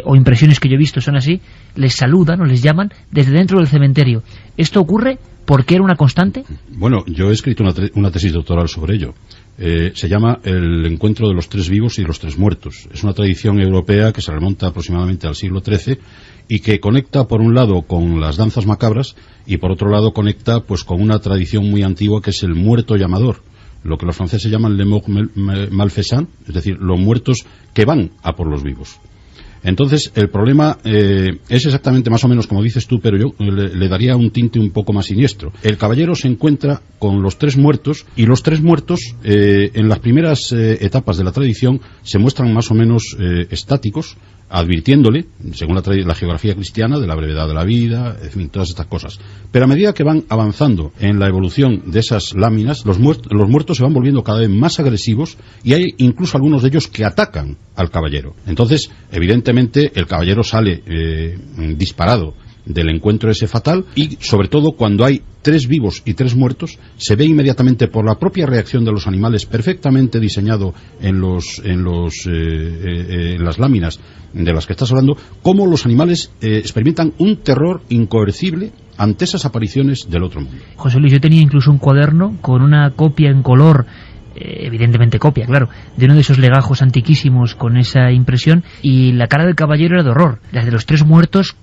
Speaker 4: o impresiones que yo he visto son así, les saludan o les llaman desde dentro del cementerio. ¿Esto ocurre porque era una constante?
Speaker 15: Bueno, yo he escrito una tesis doctoral sobre ello. Se llama El encuentro de los 3 vivos y los 3 muertos. Es una tradición europea que se remonta aproximadamente al siglo XIII y que conecta por un lado con las danzas macabras y por otro lado conecta pues con una tradición muy antigua que es el muerto llamador, lo que los franceses llaman le mort malfaisant, es decir, los muertos que van a por los vivos. Entonces, el problema es exactamente más o menos como dices tú, pero yo le daría un tinte un poco más siniestro. El caballero se encuentra con los 3 muertos, y los 3 muertos, en las primeras etapas de la tradición, se muestran más o menos estáticos, advirtiéndole, según la geografía cristiana, de la brevedad de la vida, en fin, todas estas cosas. Pero a medida que van avanzando en la evolución de esas láminas, los muertos se van volviendo cada vez más agresivos, y hay incluso algunos de ellos que atacan al caballero. Entonces, evidentemente, el caballero sale disparado del encuentro ese fatal, y sobre todo cuando hay 3 vivos y 3 muertos, se ve inmediatamente por la propia reacción de los animales, perfectamente diseñado en las láminas de las que estás hablando, cómo los animales experimentan un terror incoercible ante esas apariciones del otro mundo.
Speaker 4: José Luis, yo tenía incluso un cuaderno con una copia en color, evidentemente copia, claro, de uno de esos legajos antiquísimos con esa impresión, y la cara del caballero era de horror. Las de los 3 muertos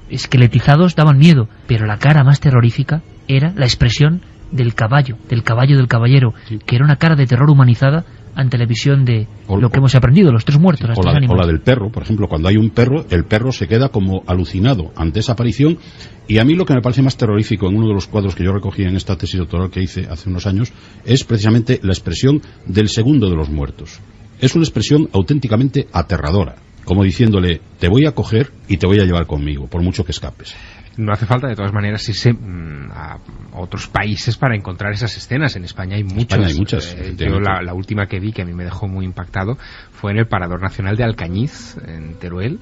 Speaker 4: esqueletizados daban miedo, pero la cara más terrorífica era la expresión del caballo del caballero, sí, que era una cara de terror humanizada ante la visión de lo que hemos aprendido, los 3 muertos, las 3 animales.
Speaker 15: O la del perro, por ejemplo, cuando hay un perro, el perro se queda como alucinado ante esa aparición. Y a mí lo que me parece más terrorífico en uno de los cuadros que yo recogí en esta tesis doctoral que hice hace unos años es precisamente la expresión del segundo de los muertos. Es una expresión auténticamente aterradora, como diciéndole, te voy a coger y te voy a llevar conmigo, por mucho que escapes.
Speaker 16: No hace falta, de todas maneras, irse a otros países para encontrar esas escenas. En España hay muchas. Yo la última que vi, que a mí me dejó muy impactado, fue en el Parador Nacional de Alcañiz, en Teruel,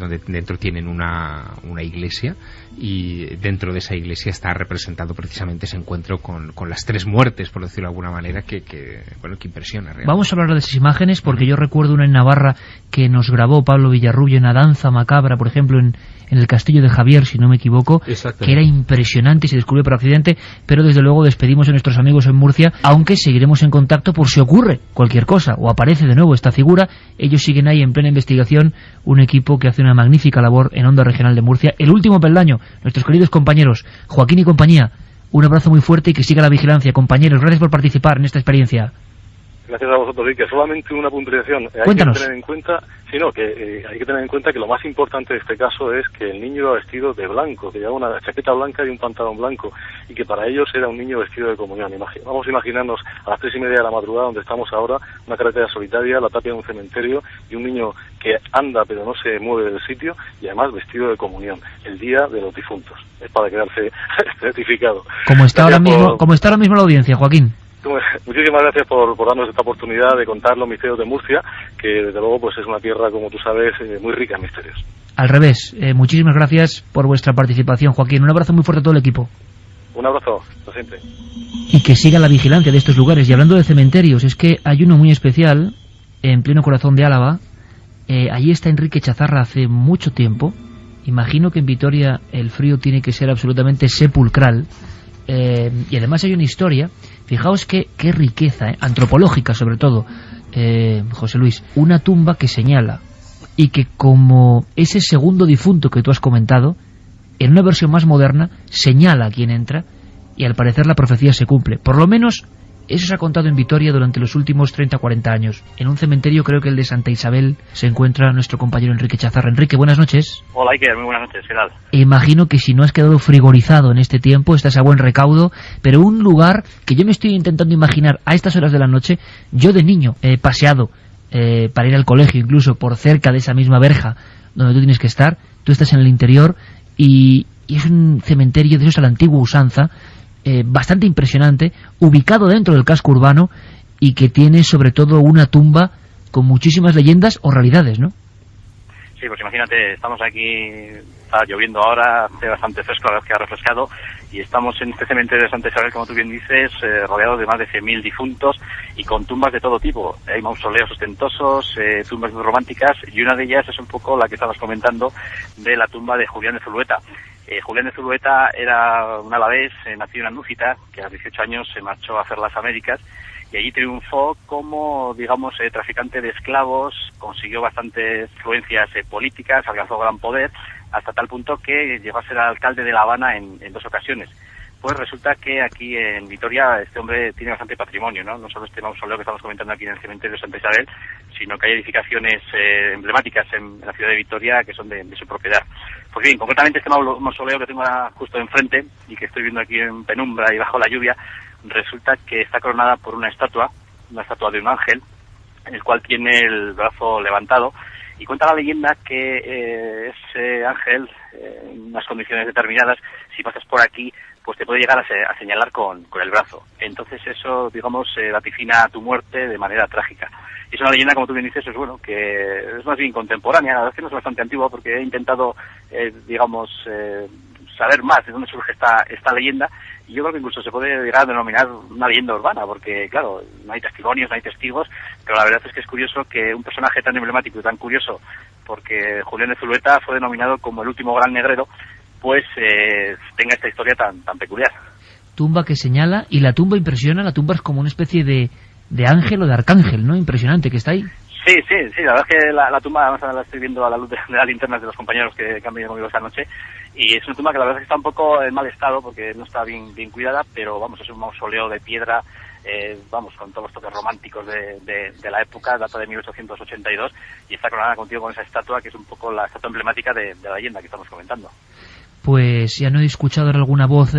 Speaker 16: donde dentro tienen una iglesia, y dentro de esa iglesia está representado precisamente ese encuentro con las 3 muertes, por decirlo de alguna manera, que impresiona realmente.
Speaker 4: Vamos a hablar de esas imágenes, porque yo recuerdo una en Navarra que nos grabó Pablo Villarrubio, en la danza macabra, por ejemplo, en el castillo de Javier, si no me equivoco, que era impresionante y se descubrió por accidente, pero desde luego despedimos a nuestros amigos en Murcia, aunque seguiremos en contacto por si ocurre cualquier cosa o aparece de nuevo esta figura. Ellos siguen ahí en plena investigación, un equipo que hace una magnífica labor en Onda Regional de Murcia. El último peldaño, nuestros queridos compañeros Joaquín y compañía, un abrazo muy fuerte y que siga la vigilancia. Compañeros, gracias por participar en esta experiencia.
Speaker 11: Gracias a vosotros, y que solamente una puntualización.
Speaker 4: Cuéntanos.
Speaker 11: Hay que tener en cuenta que lo más importante de este caso es que el niño iba vestido de blanco, que llevaba una chaqueta blanca y un pantalón blanco, y que para ellos era un niño vestido de comunión. Vamos a imaginarnos a las 3:30 de la madrugada, donde estamos ahora, una carretera solitaria, la tapia de un cementerio, y un niño que anda pero no se mueve del sitio, y además vestido de comunión, el día de los difuntos. Es para quedarse certificado.
Speaker 4: Como está ahora mismo la audiencia, Joaquín.
Speaker 11: Muchísimas gracias por darnos esta oportunidad de contar los misterios de Murcia, que desde luego pues es una tierra, como tú sabes, muy rica en misterios.
Speaker 4: Al revés, muchísimas gracias por vuestra participación, Joaquín. Un abrazo muy fuerte a todo el equipo.
Speaker 11: Un abrazo, lo siempre.
Speaker 4: Y que siga la vigilancia de estos lugares. Y hablando de cementerios, es que hay uno muy especial, en pleno corazón de Álava. Allí está Enrique Chazarra hace mucho tiempo. Imagino que en Vitoria el frío tiene que ser absolutamente sepulcral. Y además hay una historia. Fijaos qué riqueza, antropológica sobre todo, José Luis. Una tumba que señala, y que como ese segundo difunto que tú has comentado, en una versión más moderna, señala a quien entra, y al parecer la profecía se cumple. Por lo menos eso se ha contado en Vitoria durante los últimos 30 o 40 años. En un cementerio, creo que el de Santa Isabel, se encuentra nuestro compañero Enrique Chazarra. Enrique, buenas noches.
Speaker 6: Hola, Iker, muy buenas noches, ¿qué tal?
Speaker 4: Imagino que si no has quedado frigorizado en este tiempo, estás a buen recaudo, pero un lugar que yo me estoy intentando imaginar a estas horas de la noche. Yo de niño he paseado para ir al colegio, incluso por cerca de esa misma verja donde tú tienes que estar. Tú estás en el interior y es un cementerio de esos a la antigua usanza, bastante impresionante, ubicado dentro del casco urbano, y que tiene sobre todo una tumba con muchísimas leyendas o realidades, ¿no?
Speaker 6: Sí, pues imagínate, estamos aquí, está lloviendo ahora, hace bastante fresco, la verdad es que ha refrescado, y estamos en este cementerio de Santa Isabel, como tú bien dices, rodeado de más de 100.000 difuntos y con tumbas de todo tipo. Hay mausoleos ostentosos, tumbas muy románticas, y una de ellas es un poco la que estabas comentando, de la tumba de Julián de Zulueta. Julián de Zulueta era un alavés, nacido en Anúcita, que a los 18 años se marchó a hacer las Américas, y allí triunfó como, digamos, traficante de esclavos, consiguió bastantes influencias políticas, alcanzó gran poder, hasta tal punto que llegó a ser alcalde de La Habana en 2 ocasiones. Pues resulta que aquí en Vitoria este hombre tiene bastante patrimonio, ¿no? No solo este mausoleo que estamos comentando aquí en el cementerio de Santa Isabel, sino que hay edificaciones emblemáticas en la ciudad de Vitoria que son de su propiedad. Pues bien, concretamente este mausoleo que tengo justo enfrente y que estoy viendo aquí en penumbra y bajo la lluvia, resulta que está coronada por una estatua de un ángel, en el cual tiene el brazo levantado, y cuenta la leyenda que ese ángel, en unas condiciones determinadas, si pasas por aquí, pues te puede llegar a señalar con el brazo. Entonces eso, digamos, vaticina tu muerte de manera trágica. Y es una leyenda, como tú bien dices, es bueno, que es más bien contemporánea, la verdad es que no es bastante antigua, porque he intentado, saber más de dónde surge esta leyenda, y yo creo que incluso se puede llegar a denominar una leyenda urbana, porque claro, no hay testimonios, no hay testigos, pero la verdad es que es curioso que un personaje tan emblemático y tan curioso, porque Julián de Zulueta fue denominado como el último gran negrero, pues tenga esta historia tan peculiar.
Speaker 4: Tumba que señala, y la tumba impresiona. La tumba es como una especie de ángel o de arcángel, ¿no? Impresionante que está ahí.
Speaker 6: Sí, la verdad es que la tumba, además la estoy viendo a la luz de las linternas de los compañeros que han venido conmigo esta noche, y es una tumba que la verdad es que está un poco en mal estado porque no está bien cuidada, pero vamos, es un mausoleo de piedra, con todos los toques románticos de la época, data de 1882, y está coronada contigo con esa estatua que es un poco la estatua emblemática de la leyenda que estamos comentando.
Speaker 4: Pues ya no he escuchado alguna voz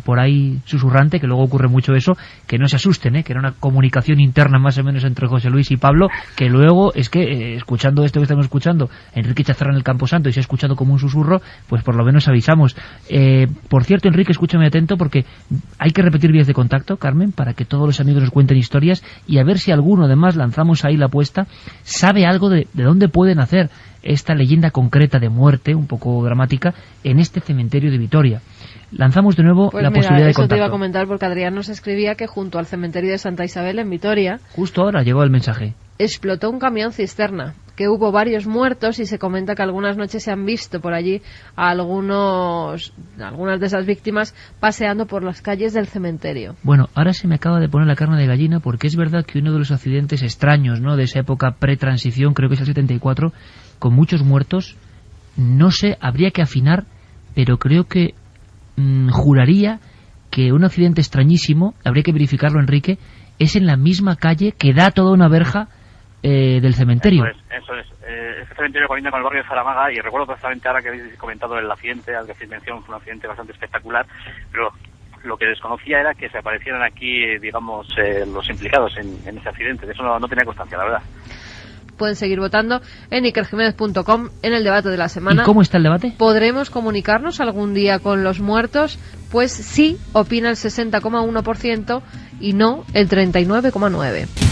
Speaker 4: por ahí susurrante, que luego ocurre mucho eso, que no se asusten, que era una comunicación interna más o menos entre José Luis y Pablo, que luego es que, escuchando esto que estamos escuchando, Enrique Chazarra en el Camposanto, y se ha escuchado como un susurro, pues por lo menos avisamos. Por cierto, Enrique, escúchame atento, porque hay que repetir vías de contacto, Carmen, para que todos los amigos nos cuenten historias, y a ver si alguno, además, lanzamos ahí la apuesta, sabe algo de dónde pueden hacer esta leyenda concreta de muerte, un poco dramática, en este cementerio de Vitoria. Lanzamos de nuevo la posibilidad de contacto.
Speaker 14: Eso te iba a comentar, porque Adrián nos escribía que junto al cementerio de Santa Isabel, en Vitoria,
Speaker 4: justo ahora llegó el mensaje,
Speaker 14: explotó un camión cisterna que hubo varios muertos y se comenta que algunas noches se han visto por allí a algunas de esas víctimas paseando por las calles del cementerio.
Speaker 4: Bueno, ahora se me acaba de poner la carne de gallina, porque es verdad que uno de los accidentes extraños, ¿no?, de esa época pre-transición, creo que es el 74, con muchos muertos, no sé, habría que afinar, pero creo que juraría que un accidente extrañísimo, habría que verificarlo, Enrique, es en la misma calle que da toda una verja del cementerio.
Speaker 6: Eso es. Este cementerio colinda con el barrio de Zaramaga, y recuerdo perfectamente ahora que habéis comentado el accidente al que hacéis mención, fue un accidente bastante espectacular, pero lo que desconocía era que se aparecieran aquí, digamos, los implicados en ese accidente. De eso no tenía constancia, la verdad.
Speaker 14: Pueden seguir votando en ikerjimenez.com en el debate de la semana.
Speaker 4: ¿Y cómo está el debate?
Speaker 14: ¿Podremos comunicarnos algún día con los muertos? Pues sí, opina el 60,1% y no el 39,9%.